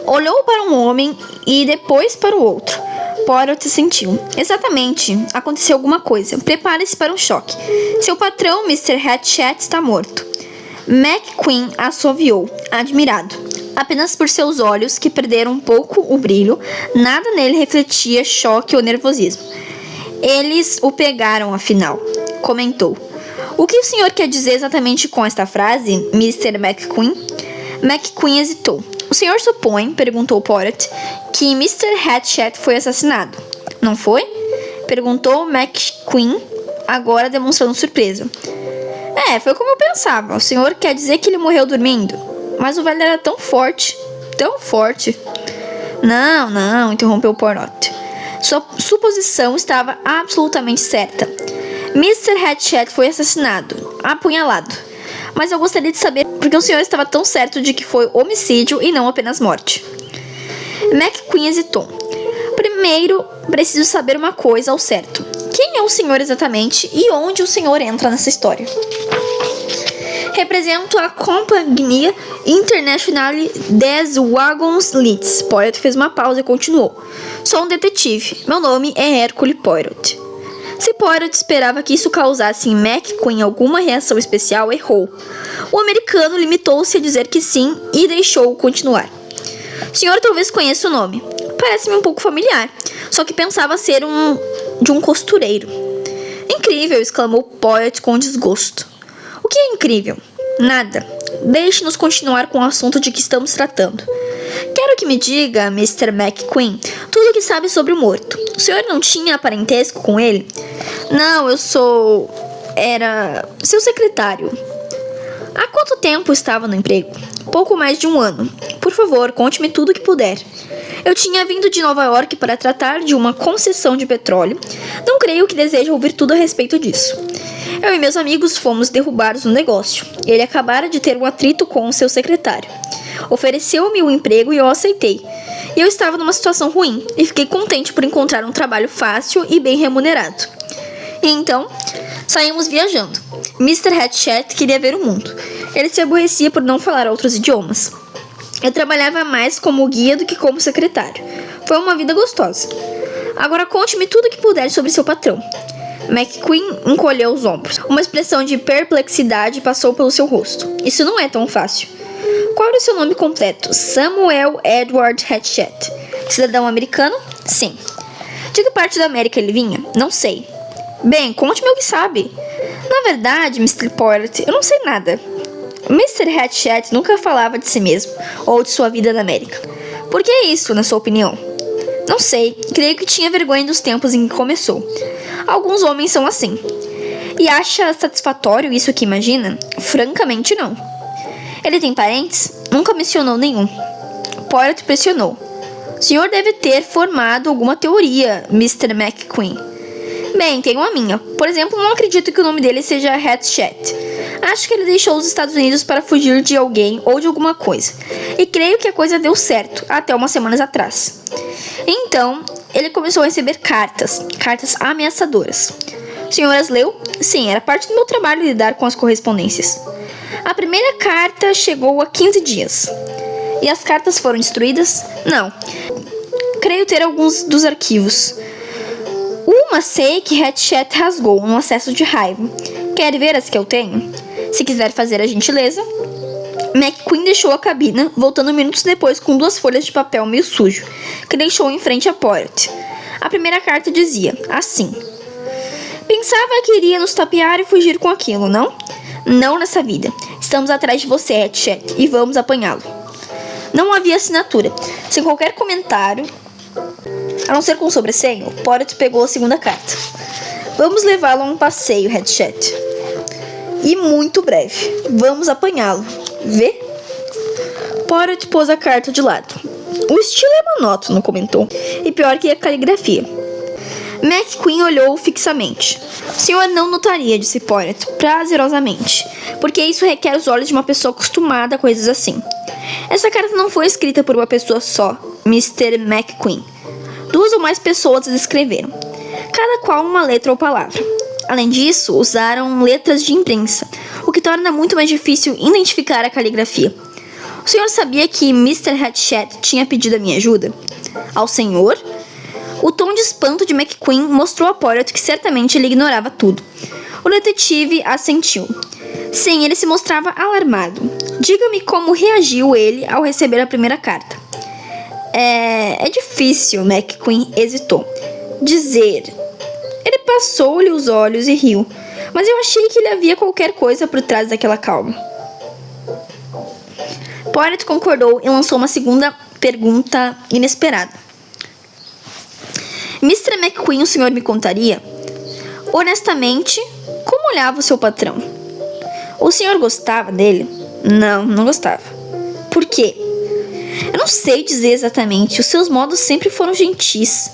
Olhou para um homem e depois para o outro. Poirot sentiu. Exatamente. Aconteceu alguma coisa. Prepare-se para um choque. Seu patrão, Mr. Hatchet, está morto. McQueen assoviou, admirado. Apenas por seus olhos, que perderam um pouco o brilho, nada nele refletia choque ou nervosismo. Eles o pegaram, afinal. comentou. O que o senhor quer dizer exatamente com esta frase, Mr. McQueen? McQueen hesitou. O senhor supõe, perguntou Poirot, que Mr. Hatchet foi assassinado, não foi? Perguntou McQueen, agora demonstrando surpresa. Foi como eu pensava. O senhor quer dizer que ele morreu dormindo? Mas o velho era tão forte, tão forte. Não, interrompeu Poirot. Sua suposição estava absolutamente certa. Mr. Hatchet foi assassinado, apunhalado. Mas eu gostaria de saber por que o senhor estava tão certo de que foi homicídio e não apenas morte. McQueen hesitou. Primeiro, preciso saber uma coisa ao certo. Quem é o senhor exatamente e onde o senhor entra nessa história? Represento a Companhia Internationale des Wagons Lits. Poirot fez uma pausa e continuou. Sou um detetive. Meu nome é Hercule Poirot. Se Poirot esperava que isso causasse em McQueen alguma reação especial, errou. O americano limitou-se a dizer que sim e deixou-o continuar. O senhor talvez conheça o nome. Parece-me um pouco familiar, só que pensava ser de um costureiro. Incrível, exclamou Poirot com desgosto. O que é incrível? Nada. Deixe-nos continuar com o assunto de que estamos tratando. Quero que me diga, Mr. McQueen, tudo o que sabe sobre o morto. O senhor não tinha parentesco com ele? Não, era seu secretário. Há quanto tempo estava no emprego? Pouco mais de 1 ano. Por favor, conte-me tudo o que puder. Eu tinha vindo de Nova York para tratar de uma concessão de petróleo. Não creio que deseje ouvir tudo a respeito disso. Eu e meus amigos fomos derrubados no negócio. Ele acabara de ter um atrito com o seu secretário. Ofereceu-me um emprego e eu aceitei. E eu estava numa situação ruim e fiquei contente por encontrar um trabalho fácil e bem remunerado. E então, saímos viajando. Mr. Hatchet queria ver o mundo. Ele se aborrecia por não falar outros idiomas. Eu trabalhava mais como guia do que como secretário. Foi uma vida gostosa. Agora conte-me tudo o que puder sobre seu patrão. McQueen encolheu os ombros. Uma expressão de perplexidade passou pelo seu rosto. Isso não é tão fácil. Qual era o seu nome completo? Samuel Edward Hatchet. Cidadão americano? Sim. De que parte da América ele vinha? Não sei. Bem, conte-me o que sabe. Na verdade, Mr. Poirot, eu não sei nada. Mr. Hatchet nunca falava de si mesmo ou de sua vida na América. Por que isso, na sua opinião? Não sei. Creio que tinha vergonha dos tempos em que começou. Alguns homens são assim. E acha satisfatório isso que imagina? Francamente, não. Ele tem parentes? Nunca mencionou nenhum. Poirot pressionou. O senhor deve ter formado alguma teoria, Mr. McQueen. Bem, tenho a minha. Por exemplo, não acredito que o nome dele seja Hatchet. Acho que ele deixou os Estados Unidos para fugir de alguém ou de alguma coisa. E creio que a coisa deu certo, até umas semanas atrás. Então, ele começou a receber cartas ameaçadoras. O senhor as leu? Sim, era parte do meu trabalho lidar com as correspondências. A primeira carta chegou há 15 dias. E as cartas foram destruídas? Não. Creio ter alguns dos arquivos. Uma sei que Hatchet rasgou num acesso de raiva. Quer ver as que eu tenho? Se quiser fazer a gentileza. McQueen deixou a cabina, voltando minutos depois com 2 folhas de papel meio sujo, que deixou em frente a Poirot. A primeira carta dizia, assim: Pensava que iria nos tapear e fugir com aquilo, não? Não nessa vida. Estamos atrás de você, Hatchet, e vamos apanhá-lo. Não havia assinatura. Sem qualquer comentário, a não ser com sobressenho, Poirot pegou a segunda carta. Vamos levá-lo a um passeio, Hatchet. E muito breve. Vamos apanhá-lo. Vê? Poirot pôs a carta de lado. O estilo é monótono, comentou. E pior que a caligrafia. McQueen olhou fixamente. O senhor não notaria, disse Poirot, prazerosamente, porque isso requer os olhos de uma pessoa acostumada a coisas assim. Essa carta não foi escrita por uma pessoa só, Mr. McQueen. 2 ou mais pessoas as escreveram, cada qual uma letra ou palavra. Além disso, usaram letras de imprensa, o que torna muito mais difícil identificar a caligrafia. O senhor sabia que Mr. Hatchet tinha pedido a minha ajuda? Ao senhor? O tom de espanto de McQueen mostrou a Poirot que certamente ele ignorava tudo. O detetive assentiu. Sim, ele se mostrava alarmado. Diga-me como reagiu ele ao receber a primeira carta. É difícil, McQueen hesitou. Dizer. Ele passou-lhe os olhos e riu. mas eu achei que ele havia qualquer coisa por trás daquela calma. Poirot concordou e lançou uma segunda pergunta inesperada. Mr. McQueen, o senhor me contaria? Honestamente, como olhava o seu patrão? O senhor gostava dele? Não gostava. Por quê? Eu não sei dizer exatamente. Os seus modos sempre foram gentis.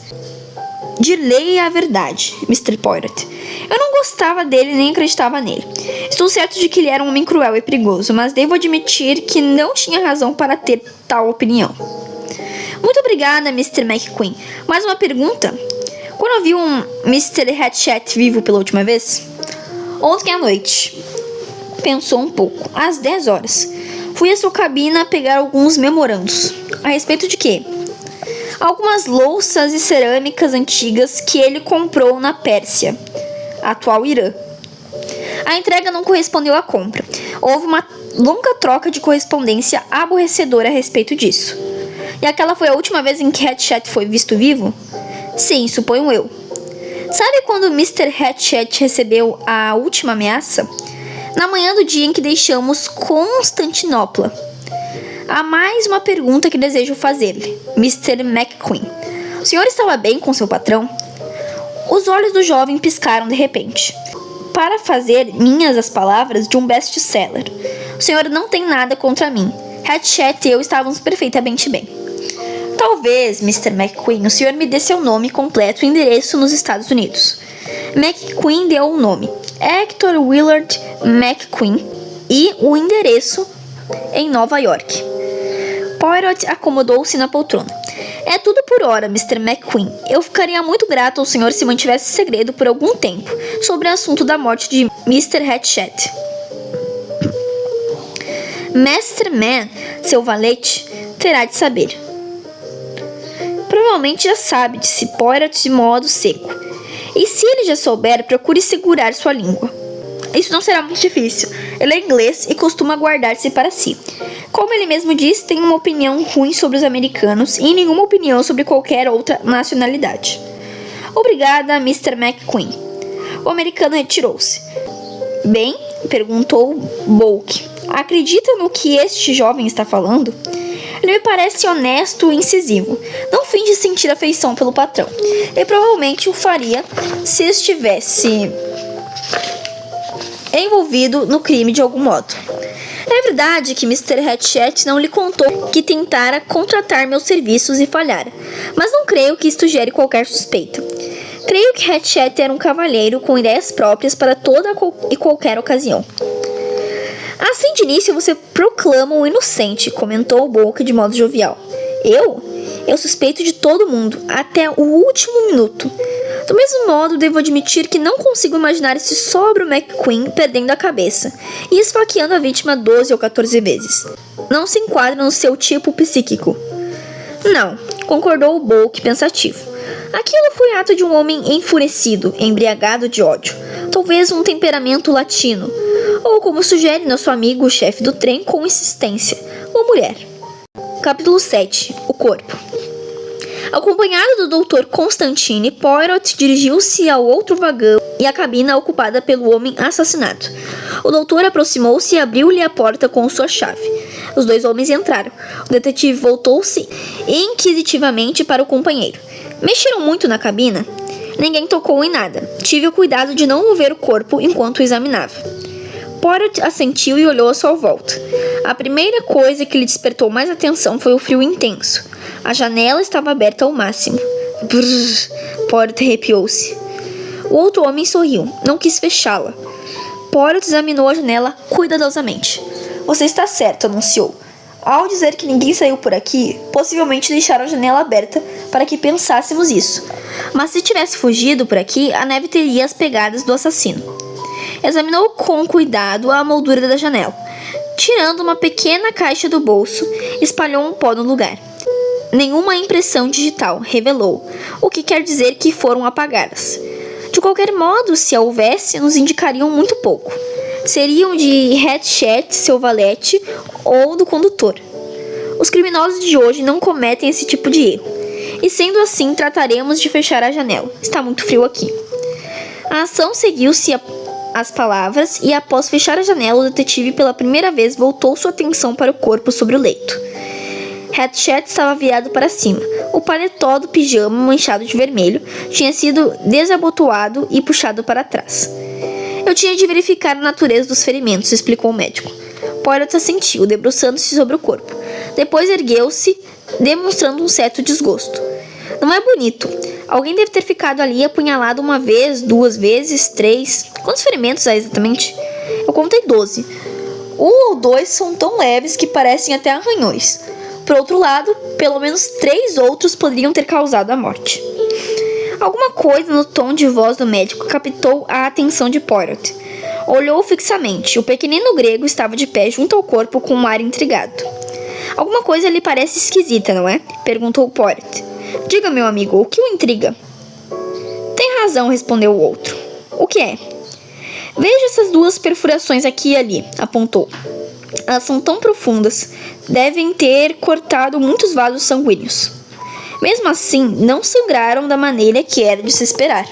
Dir-lhe a verdade, Mr. Poirot. Eu não gostava dele nem acreditava nele. Estou certo de que ele era um homem cruel e perigoso, mas devo admitir que não tinha razão para ter tal opinião. Muito obrigada, Mr. McQueen. Mais uma pergunta. Quando viu um Mr. Hatchet vivo pela última vez? Ontem à noite. Pensou um pouco. Às 10 horas. Fui à sua cabina pegar alguns memorandos. A respeito de quê? Algumas louças e cerâmicas antigas que ele comprou na Pérsia, atual Irã. A entrega não correspondeu à compra. Houve uma longa troca de correspondência aborrecedora a respeito disso. E aquela foi a última vez em que Hatchet foi visto vivo? Sim, suponho eu. Sabe quando Mr. Hatchet recebeu a última ameaça? Na manhã do dia em que deixamos Constantinopla. Há mais uma pergunta que desejo fazer-lhe, Mr. McQueen. O senhor estava bem com seu patrão? Os olhos do jovem piscaram de repente. Para fazer minhas as palavras de um best-seller. O senhor não tem nada contra mim. Hatchet e eu estávamos perfeitamente bem. Talvez, Mr. McQueen, o senhor me dê seu nome completo e endereço nos Estados Unidos. McQueen deu o nome. Hector Willard McQueen e o endereço em Nova York. Poirot acomodou-se na poltrona. É tudo por hora, Mr. McQueen. Eu ficaria muito grato ao senhor se mantivesse segredo por algum tempo sobre o assunto da morte de Mr. Hatchet. Mestre Man, seu valete, terá de saber. Provavelmente já sabe, disse Poirot de modo seco. E se ele já souber, procure segurar sua língua. Isso não será muito difícil. Ele é inglês e costuma guardar-se para si. Como ele mesmo diz, tem uma opinião ruim sobre os americanos e nenhuma opinião sobre qualquer outra nacionalidade. Obrigada, Mr. McQueen. O americano retirou-se. Bem? Perguntou Bulk. Acredita no que este jovem está falando? Ele me parece honesto e incisivo. Não finge sentir afeição pelo patrão. Ele provavelmente o faria se estivesse envolvido no crime de algum modo. É verdade que Mr. Hatchet não lhe contou que tentara contratar meus serviços e falhara, mas não creio que isto gere qualquer suspeita. Creio que Hatchet era um cavalheiro com ideias próprias para toda e qualquer ocasião. Assim de início você proclama-o inocente, comentou Bulk de modo jovial. Eu suspeito de todo mundo, até o último minuto. Do mesmo modo, devo admitir que não consigo imaginar esse sóbrio McQueen perdendo a cabeça e esfaqueando a vítima 12 ou 14 vezes. Não se enquadra no seu tipo psíquico. Não, concordou o Bulk pensativo. Aquilo foi ato de um homem enfurecido, embriagado de ódio. Talvez um temperamento latino. Ou, como sugere nosso amigo o chefe do trem com insistência, uma mulher. Capítulo 7. O corpo. Acompanhado do Dr. Constantine, Poirot dirigiu-se ao outro vagão e à cabina ocupada pelo homem assassinado. O doutor aproximou-se e abriu-lhe a porta com sua chave. Os dois homens entraram. O detetive voltou-se inquisitivamente para o companheiro. Mexeram muito na cabina? Ninguém tocou em nada. Tive o cuidado de não mover o corpo enquanto o examinava. Poirot assentiu e olhou à sua volta. A primeira coisa que lhe despertou mais atenção foi o frio intenso. A janela estava aberta ao máximo. Brrr, Poirot arrepiou-se. O outro homem sorriu. Não quis fechá-la. Poirot examinou a janela cuidadosamente. Você está certo, anunciou. Ao dizer que ninguém saiu por aqui, possivelmente deixaram a janela aberta para que pensássemos isso. Mas se tivesse fugido por aqui, a neve teria as pegadas do assassino. Examinou com cuidado a moldura da janela. Tirando uma pequena caixa do bolso, espalhou um pó no lugar. Nenhuma impressão digital, revelou, o que quer dizer que foram apagadas. De qualquer modo, se a houvesse, nos indicariam muito pouco. Seriam de Hatchet, seu valete, ou do condutor. Os criminosos de hoje não cometem esse tipo de erro. E sendo assim, trataremos de fechar a janela. Está muito frio aqui. A ação seguiu-se as palavras e, após fechar a janela, o detetive pela primeira vez voltou sua atenção para o corpo sobre o leito. Hatchet estava virado para cima. O paletó do pijama, manchado de vermelho, tinha sido desabotoado e puxado para trás. Eu tinha de verificar a natureza dos ferimentos, explicou o médico. Poirot assentiu, debruçando-se sobre o corpo. Depois ergueu-se, demonstrando um certo desgosto. Não é bonito. Alguém deve ter ficado ali apunhalado uma vez, 2 vezes, 3... Quantos ferimentos há exatamente? Eu contei 12. 1 ou 2 são tão leves que parecem até arranhões. Por outro lado, pelo menos 3 outros poderiam ter causado a morte. Alguma coisa no tom de voz do médico captou a atenção de Poirot. Olhou fixamente. O pequenino grego estava de pé junto ao corpo com um ar intrigado. Alguma coisa lhe parece esquisita, não é? Perguntou Poirot. Diga, meu amigo, o que o intriga? Tem razão, respondeu o outro. O que é? Veja essas 2 perfurações aqui e ali, apontou. Elas são tão profundas, devem ter cortado muitos vasos sanguíneos. Mesmo assim, não sangraram da maneira que era de se esperar.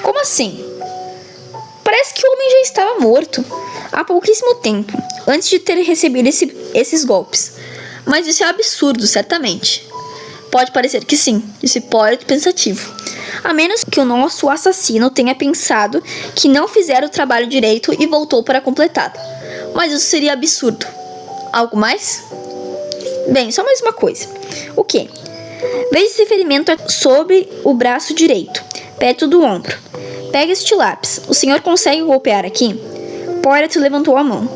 Como assim? Parece que o homem já estava morto há pouquíssimo tempo, antes de ter recebido esses golpes. Mas isso é absurdo, certamente. Pode parecer que sim, disse Poirot pensativo. A menos que o nosso assassino tenha pensado que não fizera o trabalho direito e voltou para completá-lo. Mas isso seria absurdo. Algo mais? Bem, só mais uma coisa. O quê? Veja esse ferimento sobre o braço direito, perto do ombro. Pegue este lápis. O senhor consegue golpear aqui? Poirot levantou a mão.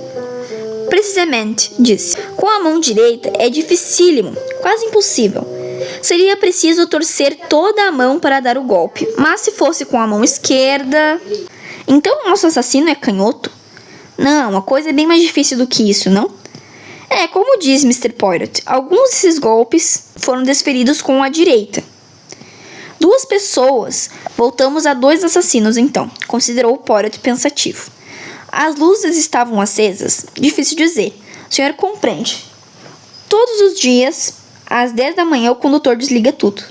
Precisamente, disse. Com a mão direita é dificílimo, quase impossível. Seria preciso torcer toda a mão para dar o golpe, mas se fosse com a mão esquerda... Então o nosso assassino é canhoto? Não, a coisa é bem mais difícil do que isso, não? É, como diz Mr. Poirot, alguns desses golpes foram desferidos com a direita. 2 pessoas. Voltamos a 2 assassinos, então, considerou Poirot pensativo. As luzes estavam acesas? Difícil dizer. O senhor compreende. Todos os dias, às 10 da manhã, o condutor desliga tudo.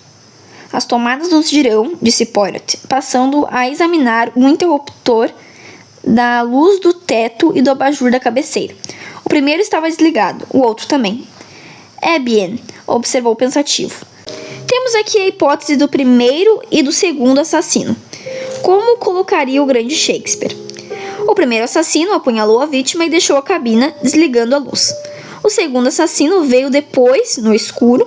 As tomadas nos dirão, disse Poirot, passando a examinar o interruptor da luz do teto e do abajur da cabeceira. O primeiro estava desligado, o outro também. É bien, observou pensativo. Temos aqui a hipótese do primeiro e do segundo assassino. Como colocaria o grande Shakespeare? O primeiro assassino apunhalou a vítima e deixou a cabina, desligando a luz. O segundo assassino veio depois, no escuro,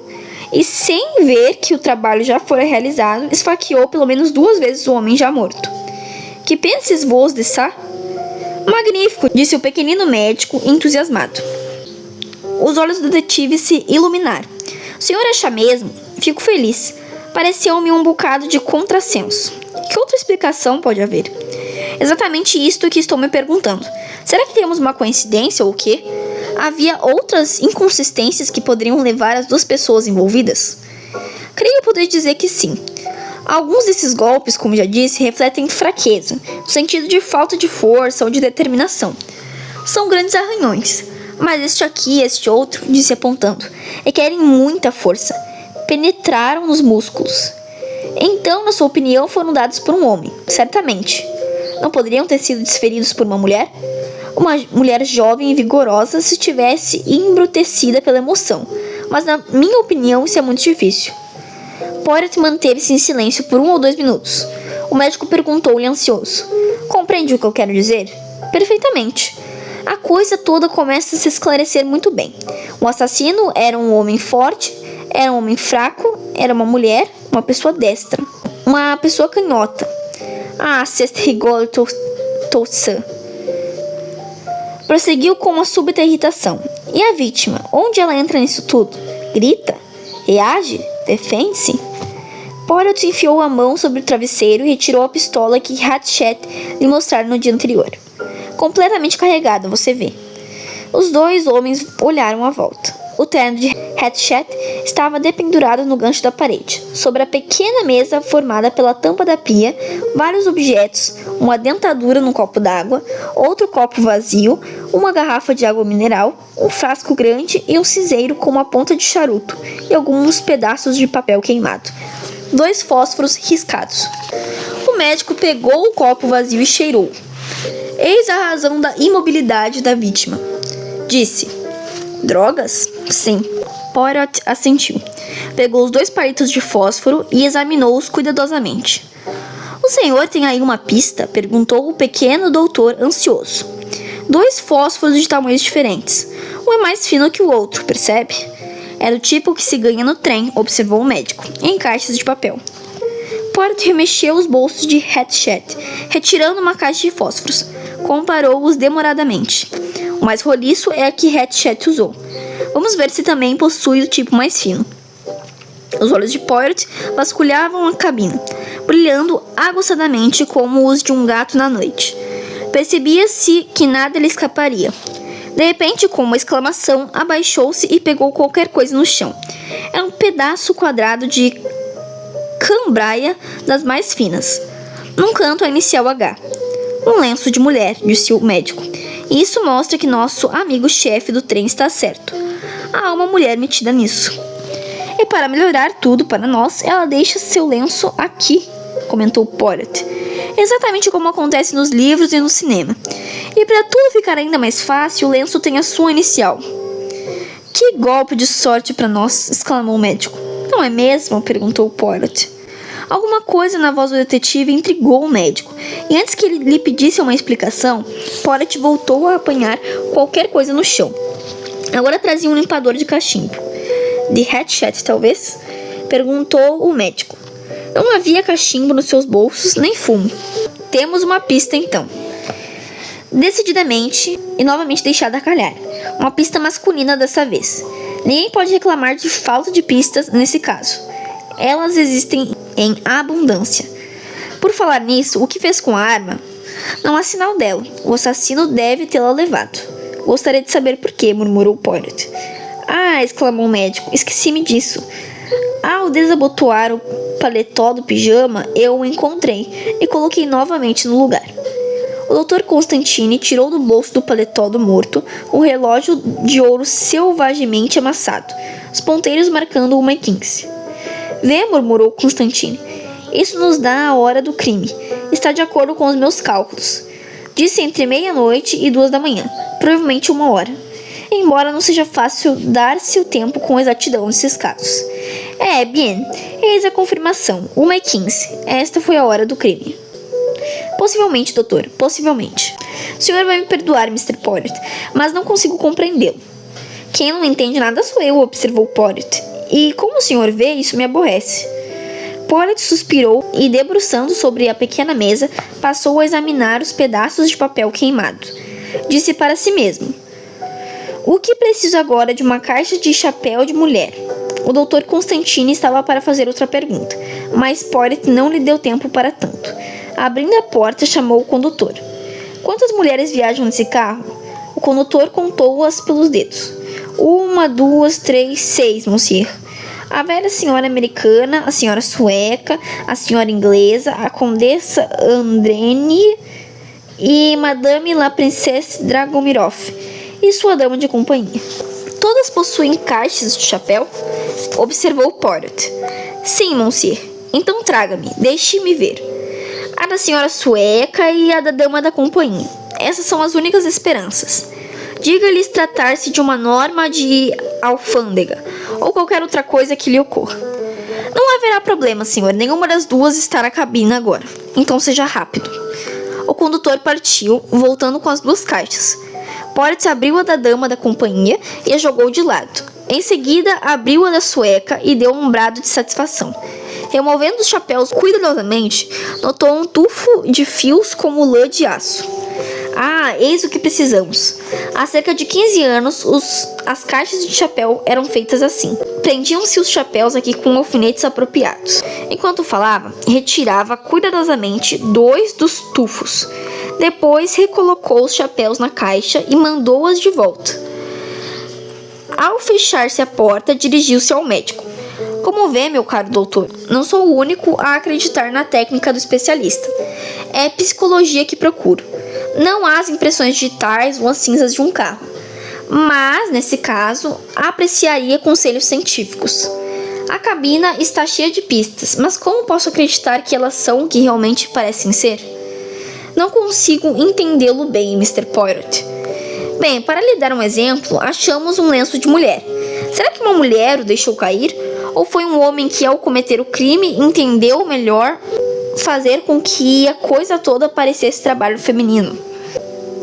e sem ver que o trabalho já fora realizado, esfaqueou pelo menos 2 vezes o homem já morto. Que penses vos de ça? Magnífico, disse o pequenino médico, entusiasmado. Os olhos do detetive se iluminaram. O senhor acha mesmo? Fico feliz. Pareceu-me um bocado de contrassenso. Que outra explicação pode haver? Exatamente isto que estou me perguntando. Será que temos uma coincidência ou o quê? Havia outras inconsistências que poderiam levar as 2 pessoas envolvidas? Creio poder dizer que sim. Alguns desses golpes, como já disse, refletem fraqueza, no sentido de falta de força ou de determinação. São grandes arranhões, mas este aqui e este outro, disse apontando, requerem muita força. Penetraram nos músculos. Então, na sua opinião, foram dados por um homem, certamente. Não poderiam ter sido desferidos por uma mulher? Uma mulher jovem e vigorosa se tivesse embrutecida pela emoção, mas na minha opinião isso é muito difícil. Poirot manteve-se em silêncio por 1 ou 2 minutos. O médico perguntou-lhe ansioso. Compreende o que eu quero dizer? Perfeitamente. A coisa toda começa a se esclarecer muito bem. O assassino era um homem forte, era um homem fraco, era uma mulher, uma pessoa destra, uma pessoa canhota. Ah, c'est rigolo tout ça. Prosseguiu com uma súbita irritação. E a vítima? Onde ela entra nisso tudo? Grita? Reage? Defende-se? Poirot enfiou a mão sobre o travesseiro e retirou a pistola que Hatchet lhe mostrara no dia anterior. Completamente carregada, você vê. Os 2 homens olharam à volta. O terno de Hatchet estava dependurado no gancho da parede. Sobre a pequena mesa formada pela tampa da pia, vários objetos, uma dentadura num copo d'água, outro copo vazio, uma garrafa de água mineral, um frasco grande e um cinzeiro com uma ponta de charuto e alguns pedaços de papel queimado. 2 fósforos riscados. O O médico pegou o copo vazio e cheirou. Eis a razão da imobilidade da vítima. Disse: drogas? Sim. Poirot assentiu. Pegou os 2 palitos de fósforo e examinou-os cuidadosamente. O senhor tem aí uma pista? Perguntou o pequeno doutor ansioso. 2 fósforos de tamanhos diferentes. Um é mais fino que o outro, percebe? É do tipo que se ganha no trem, observou o médico, em caixas de papel. Poirot remexeu os bolsos de Hatchet, retirando uma caixa de fósforos. Comparou-os demoradamente. O mais roliço é a que Hatchet usou. Vamos ver se também possui o tipo mais fino. Os olhos de Poirot vasculhavam a cabina, brilhando aguçadamente como os de um gato na noite. Percebia-se que nada lhe escaparia. De repente, com uma exclamação, abaixou-se e pegou qualquer coisa no chão. Era um pedaço quadrado de cambraia das mais finas. Num canto, a inicial H. Um lenço de mulher, disse o médico. E isso mostra que nosso amigo-chefe do trem está certo. Há uma mulher metida nisso. E para melhorar tudo para nós, ela deixa seu lenço aqui, comentou Poirot. Exatamente como acontece nos livros e no cinema. E para tudo ficar ainda mais fácil, o lenço tem a sua inicial. Que golpe de sorte para nós, exclamou o médico. Não é mesmo? Perguntou Poirot. Alguma coisa na voz do detetive intrigou o médico, e antes que ele lhe pedisse uma explicação, Poirot voltou a apanhar qualquer coisa no chão. Agora trazia um limpador de cachimbo. De Hatchet, talvez? Perguntou o médico. Não havia cachimbo nos seus bolsos, nem fumo. Temos uma pista, então. Decididamente, e novamente deixada a calhar. Uma pista masculina dessa vez. Ninguém pode reclamar de falta de pistas nesse caso. Elas existem em abundância. Por falar nisso, o que fez com a arma? Não há sinal dela. O assassino deve tê-la levado. Gostaria de saber por quê, murmurou Poirot. Ah, exclamou o médico, esqueci-me disso. Ao desabotoar o paletó do pijama, eu o encontrei e coloquei novamente no lugar. O Dr. Constantine tirou do bolso do paletó do morto um relógio de ouro selvagemente amassado, os ponteiros marcando 1h15. Vê, murmurou Constantine. Isso nos dá a hora do crime. Está de acordo com os meus cálculos. Disse entre 00:30 e 2 da manhã, provavelmente 1 hora. Embora não seja fácil dar-se o tempo com exatidão nesses casos. Bien, eis a confirmação, 1h15. Esta foi a hora do crime. Possivelmente, doutor, possivelmente. O senhor vai me perdoar, Mr. Poirot, mas não consigo compreendê-lo. Quem não entende nada sou eu, observou Poirot. E como o senhor vê, isso me aborrece. Poirot suspirou e, debruçando sobre a pequena mesa, passou a examinar os pedaços de papel queimado. Disse para si mesmo: o que preciso agora de uma caixa de chapéu de mulher? O Dr. Constantine estava para fazer outra pergunta, mas Poirot não lhe deu tempo para tanto. Abrindo a porta, chamou o condutor. Quantas mulheres viajam nesse carro? O condutor contou-as pelos dedos. 1, 2, 3, 6, monsieur. A velha senhora americana, a senhora sueca, a senhora inglesa, a condessa Andrene e Madame la Princesse Dragomirov e sua dama de companhia. Todas possuem caixas de chapéu? Observou Poirot. Sim, monsieur. Então traga-me, deixe-me ver. A da senhora sueca e a da dama da companhia. Essas são as únicas esperanças. Diga-lhes tratar-se de uma norma de alfândega ou qualquer outra coisa que lhe ocorra. Não haverá problema, senhor. Nenhuma das duas está na cabine agora. Então seja rápido. O condutor partiu, voltando com as 2 caixas. Poirot abriu a da dama da companhia e a jogou de lado. Em seguida, abriu a da sueca e deu um brado de satisfação. Removendo os chapéus cuidadosamente, notou um tufo de fios como lã de aço. Ah, eis o que precisamos. Há cerca de 15 anos, as caixas de chapéu eram feitas assim. Prendiam-se os chapéus aqui com alfinetes apropriados. Enquanto falava, retirava cuidadosamente 2 dos tufos. Depois recolocou os chapéus na caixa e mandou-as de volta. Ao fechar-se a porta, dirigiu-se ao médico. Como vê, meu caro doutor, não sou o único a acreditar na técnica do especialista. É psicologia que procuro. Não há as impressões digitais ou as cinzas de um carro. Mas, nesse caso, apreciaria conselhos científicos. A cabina está cheia de pistas, mas como posso acreditar que elas são o que realmente parecem ser? Não consigo entendê-lo bem, Mr. Poirot. Bem, para lhe dar um exemplo, achamos um lenço de mulher. Será que uma mulher o deixou cair? Ou foi um homem que, ao cometer o crime, entendeu melhor fazer com que a coisa toda parecesse trabalho feminino?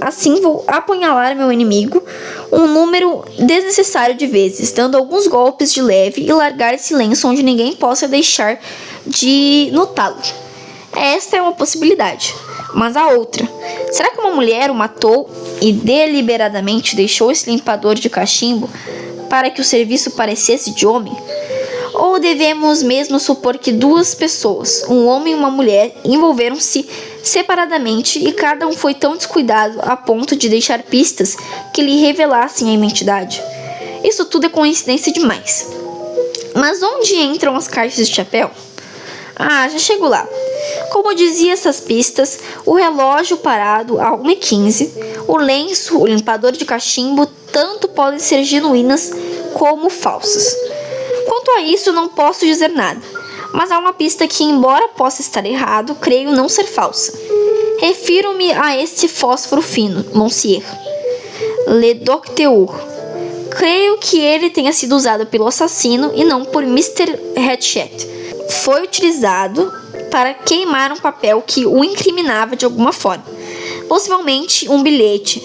Assim vou apunhalar meu inimigo um número desnecessário de vezes, dando alguns golpes de leve e largar esse lenço onde ninguém possa deixar de notá-lo. Esta é uma possibilidade. Mas a outra, será que uma mulher o matou e deliberadamente deixou esse limpador de cachimbo para que o serviço parecesse de homem? Ou devemos mesmo supor que duas pessoas, um homem e uma mulher, envolveram-se separadamente e cada um foi tão descuidado a ponto de deixar pistas que lhe revelassem a identidade? Isso tudo é coincidência demais. Mas onde entram as caixas de chapéu? Ah, já chego lá. Como dizia essas pistas, o relógio parado a 1h15, o lenço, o limpador de cachimbo, tanto podem ser genuínas como falsas. Quanto a isso, não posso dizer nada, mas há uma pista que, embora possa estar errado, creio não ser falsa. Refiro-me a este fósforo fino, Monsieur Le Docteur. Creio que ele tenha sido usado pelo assassino e não por Mr. Hatchett. Foi utilizado para queimar um papel que o incriminava de alguma forma, possivelmente um bilhete.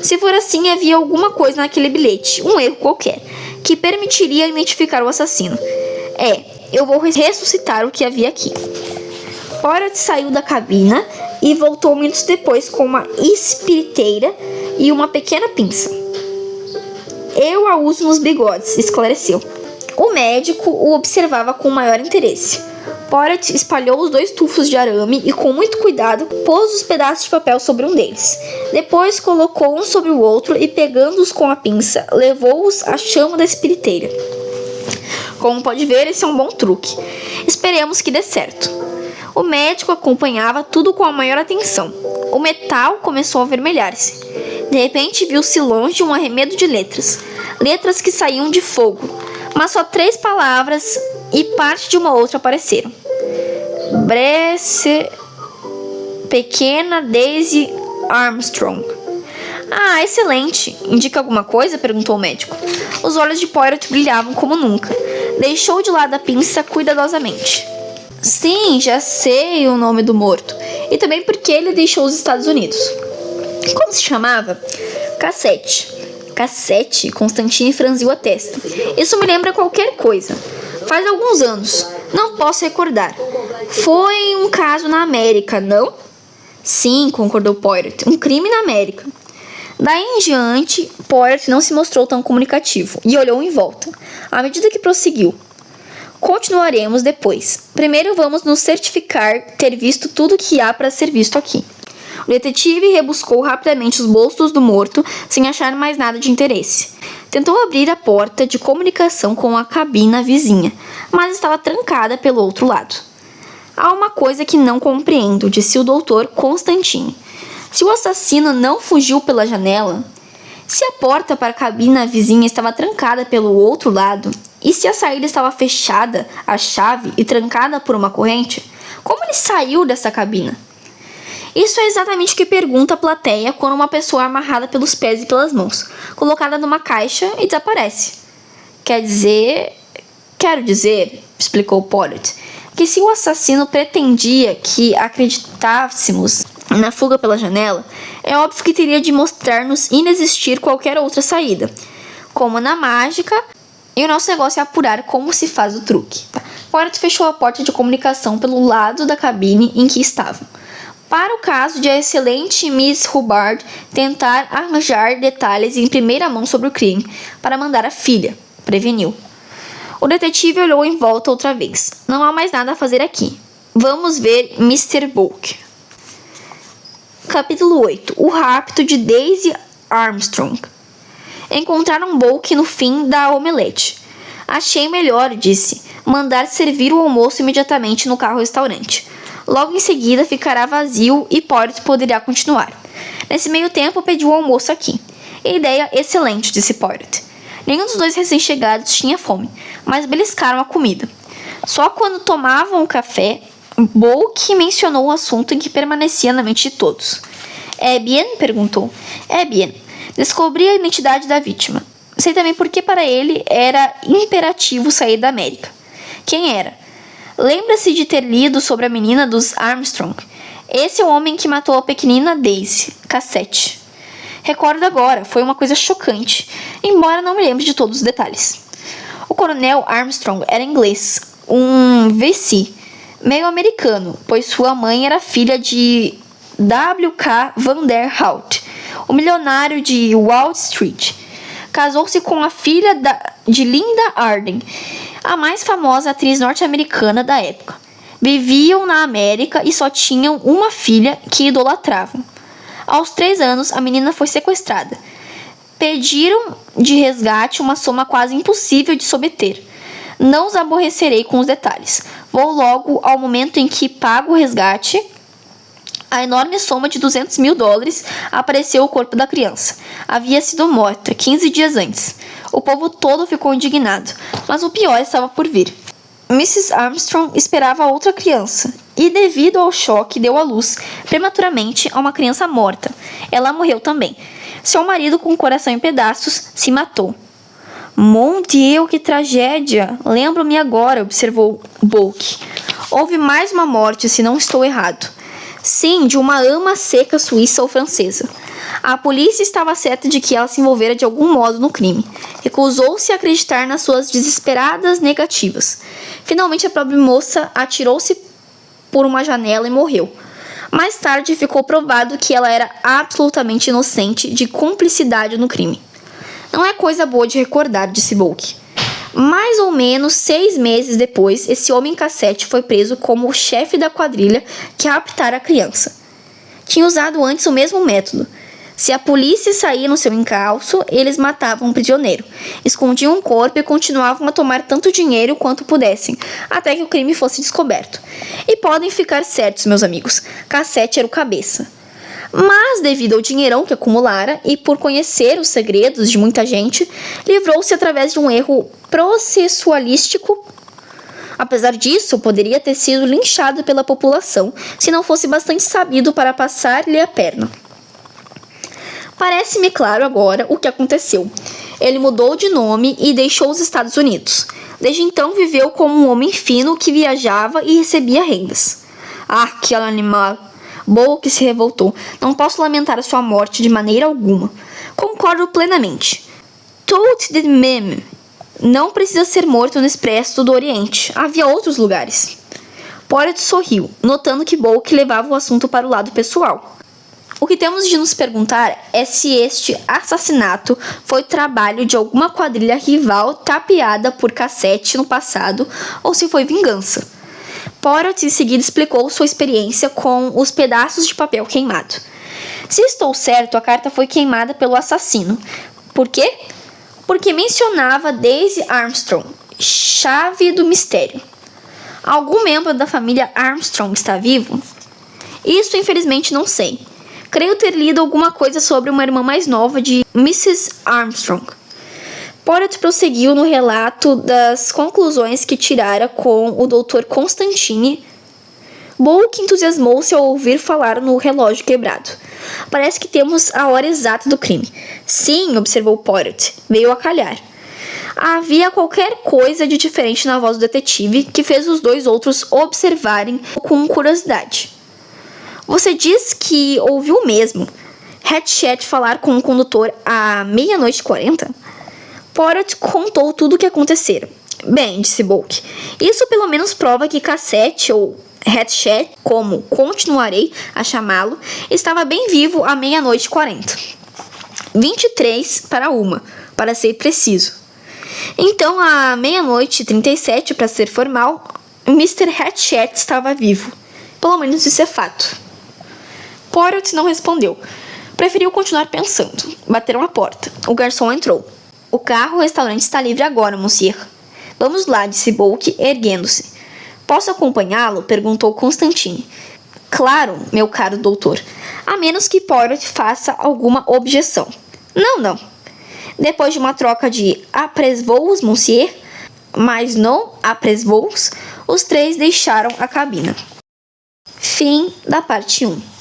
Se for assim, havia alguma coisa naquele bilhete, um erro qualquer, que permitiria identificar o assassino. Eu vou ressuscitar o que havia aqui. Poirot saiu da cabina e voltou minutos depois com uma espiriteira e uma pequena pinça. Eu a uso nos bigodes, esclareceu. O médico o observava com maior interesse. Poirot espalhou os 2 tufos de arame e, com muito cuidado, pôs os pedaços de papel sobre um deles. Depois colocou um sobre o outro e, pegando-os com a pinça, levou-os à chama da espiriteira. Como pode ver, esse é um bom truque. Esperemos que dê certo. O médico acompanhava tudo com a maior atenção. O metal começou a avermelhar-se. De repente, viu-se longe um arremedo de letras. Letras que saíam de fogo. Mas só 3 palavras e parte de uma outra apareceram. Bresse, pequena Daisy Armstrong. Ah, excelente. Indica alguma coisa? Perguntou o médico. Os olhos de Poirot brilhavam como nunca. Deixou de lado a pinça cuidadosamente. Sim, já sei o nome do morto. E também porque ele deixou os Estados Unidos. Como se chamava? Cassette. Cassette? Constantine franziu a testa. Isso me lembra qualquer coisa. Faz alguns anos. Não posso recordar. Foi um caso na América, não? Sim, concordou Poirot. Um crime na América. Daí em diante, Poirot não se mostrou tão comunicativo e olhou em volta, à medida que prosseguiu. Continuaremos depois. Primeiro vamos nos certificar ter visto tudo que há para ser visto aqui. O detetive rebuscou rapidamente os bolsos do morto, sem achar mais nada de interesse. Tentou abrir a porta de comunicação com a cabina vizinha, mas estava trancada pelo outro lado. Há uma coisa que não compreendo, disse o Dr. Constantine. Se o assassino não fugiu pela janela, se a porta para a cabina vizinha estava trancada pelo outro lado, e se a saída estava fechada, a chave e trancada por uma corrente, como ele saiu dessa cabina? Isso é exatamente o que pergunta a plateia quando uma pessoa é amarrada pelos pés e pelas mãos, colocada numa caixa e desaparece. Quero dizer, explicou Poirot, que se o assassino pretendia que acreditássemos na fuga pela janela, é óbvio que teria de mostrar-nos inexistir qualquer outra saída, como na mágica, e o nosso negócio é apurar como se faz o truque. Poirot fechou a porta de comunicação pelo lado da cabine em que estavam, para o caso de a excelente Miss Hubbard tentar arranjar detalhes em primeira mão sobre o crime para mandar a filha, preveniu. O detetive olhou em volta outra vez. Não há mais nada a fazer aqui. Vamos ver Mr. Bulk. Capítulo 8. O rapto de Daisy Armstrong. Encontraram Bulk no fim da omelete. Achei melhor, disse, mandar servir o almoço imediatamente no carro-restaurante. Logo em seguida ficará vazio e Poirot poderá continuar. Nesse meio tempo pediu o almoço aqui. Ideia excelente, disse Poirot. Nenhum dos dois recém-chegados tinha fome, mas beliscaram a comida. Só quando tomavam o café, Bulk mencionou o assunto em que permanecia na mente de todos. "É bien?" perguntou. "É bien. Descobri a identidade da vítima. Sei também porque para ele era imperativo sair da América." "Quem era?" "Lembra-se de ter lido sobre a menina dos Armstrong? Esse é o homem que matou a pequenina Daisy, Cassette." "Recordo agora, foi uma coisa chocante, embora não me lembre de todos os detalhes." O coronel Armstrong era inglês, um VC, meio americano, pois sua mãe era filha de W.K. Vanderhout, o milionário de Wall Street. Casou-se com a filha de Linda Arden, a mais famosa atriz norte-americana da época. Viviam na América e só tinham uma filha que idolatravam. Aos 3 anos, a menina foi sequestrada. Pediram de resgate uma soma quase impossível de se obter. Não os aborrecerei com os detalhes. Vou logo ao momento em que pago o resgate. A enorme soma de $200.000 apareceu o corpo da criança. Havia sido morta 15 dias antes. O povo todo ficou indignado, mas o pior estava por vir. Mrs. Armstrong esperava outra criança e, devido ao choque, deu à luz prematuramente a uma criança morta. Ela morreu também. Seu marido, com o coração em pedaços, se matou. "Mon Dieu, que tragédia! Lembro-me agora", observou Bulk. "Houve mais uma morte, se não estou errado." "Sim, de uma ama seca suíça ou francesa." A polícia estava certa de que ela se envolvera de algum modo no crime. Recusou-se a acreditar nas suas desesperadas negativas. Finalmente, a pobre moça atirou-se por uma janela e morreu. Mais tarde, ficou provado que ela era absolutamente inocente de cumplicidade no crime. "Não é coisa boa de recordar", disse Bulk. Mais ou menos 6 meses depois, esse homem Cassette foi preso como o chefe da quadrilha que raptara a criança. Tinha usado antes o mesmo método. Se a polícia saía no seu encalço, eles matavam o prisioneiro, escondiam o corpo e continuavam a tomar tanto dinheiro quanto pudessem, até que o crime fosse descoberto. E podem ficar certos, meus amigos, Cassette era o cabeça. Mas, devido ao dinheirão que acumulara e por conhecer os segredos de muita gente, livrou-se através de um erro processualístico. Apesar disso, poderia ter sido linchado pela população se não fosse bastante sabido para passar-lhe a perna. Parece-me claro agora o que aconteceu. Ele mudou de nome e deixou os Estados Unidos. Desde então viveu como um homem fino que viajava e recebia rendas. "Ah, que animal!" Bulk se revoltou. "Não posso lamentar a sua morte de maneira alguma." "Concordo plenamente." "Tout de même. Não precisa ser morto no Expresso do Oriente. Havia outros lugares." Poirot sorriu, notando que Bulk levava o assunto para o lado pessoal. "O que temos de nos perguntar é se este assassinato foi trabalho de alguma quadrilha rival tapeada por Cassette no passado ou se foi vingança." Poirot em seguida explicou sua experiência com os pedaços de papel queimado. "Se estou certo, a carta foi queimada pelo assassino. Por quê? Porque mencionava Daisy Armstrong, chave do mistério." "Algum membro da família Armstrong está vivo?" "Isso infelizmente não sei. Creio ter lido alguma coisa sobre uma irmã mais nova de Mrs. Armstrong." Poirot prosseguiu no relato das conclusões que tirara com o Dr. Constantine. Bulk entusiasmou-se ao ouvir falar no relógio quebrado. "Parece que temos a hora exata do crime." "Sim", observou Poirot, veio a calhar. Havia qualquer coisa de diferente na voz do detetive que fez os dois outros observarem com curiosidade. "Você diz que ouviu mesmo Hatchet falar com o condutor à 00:40? Poirot contou tudo o que acontecera. "Bem", disse Bulk, "isso pelo menos prova que Cassette, ou Hatchet, como continuarei a chamá-lo, estava bem vivo à 00:40. 23:01, para ser preciso. Então, à 00:37, para ser formal, Mr. Hatchet estava vivo. Pelo menos isso é fato." Poirot não respondeu. Preferiu continuar pensando. Bateram à porta. O garçom entrou. "O carro-restaurante está livre agora, monsieur." "Vamos lá", disse Bulk, erguendo-se. "Posso acompanhá-lo?" perguntou Constantine. "Claro, meu caro doutor, a menos que Poirot faça alguma objeção." Não. Depois de uma troca de après-vols, monsieur, mas não après-vols, os três deixaram a cabina. Fim da parte 1.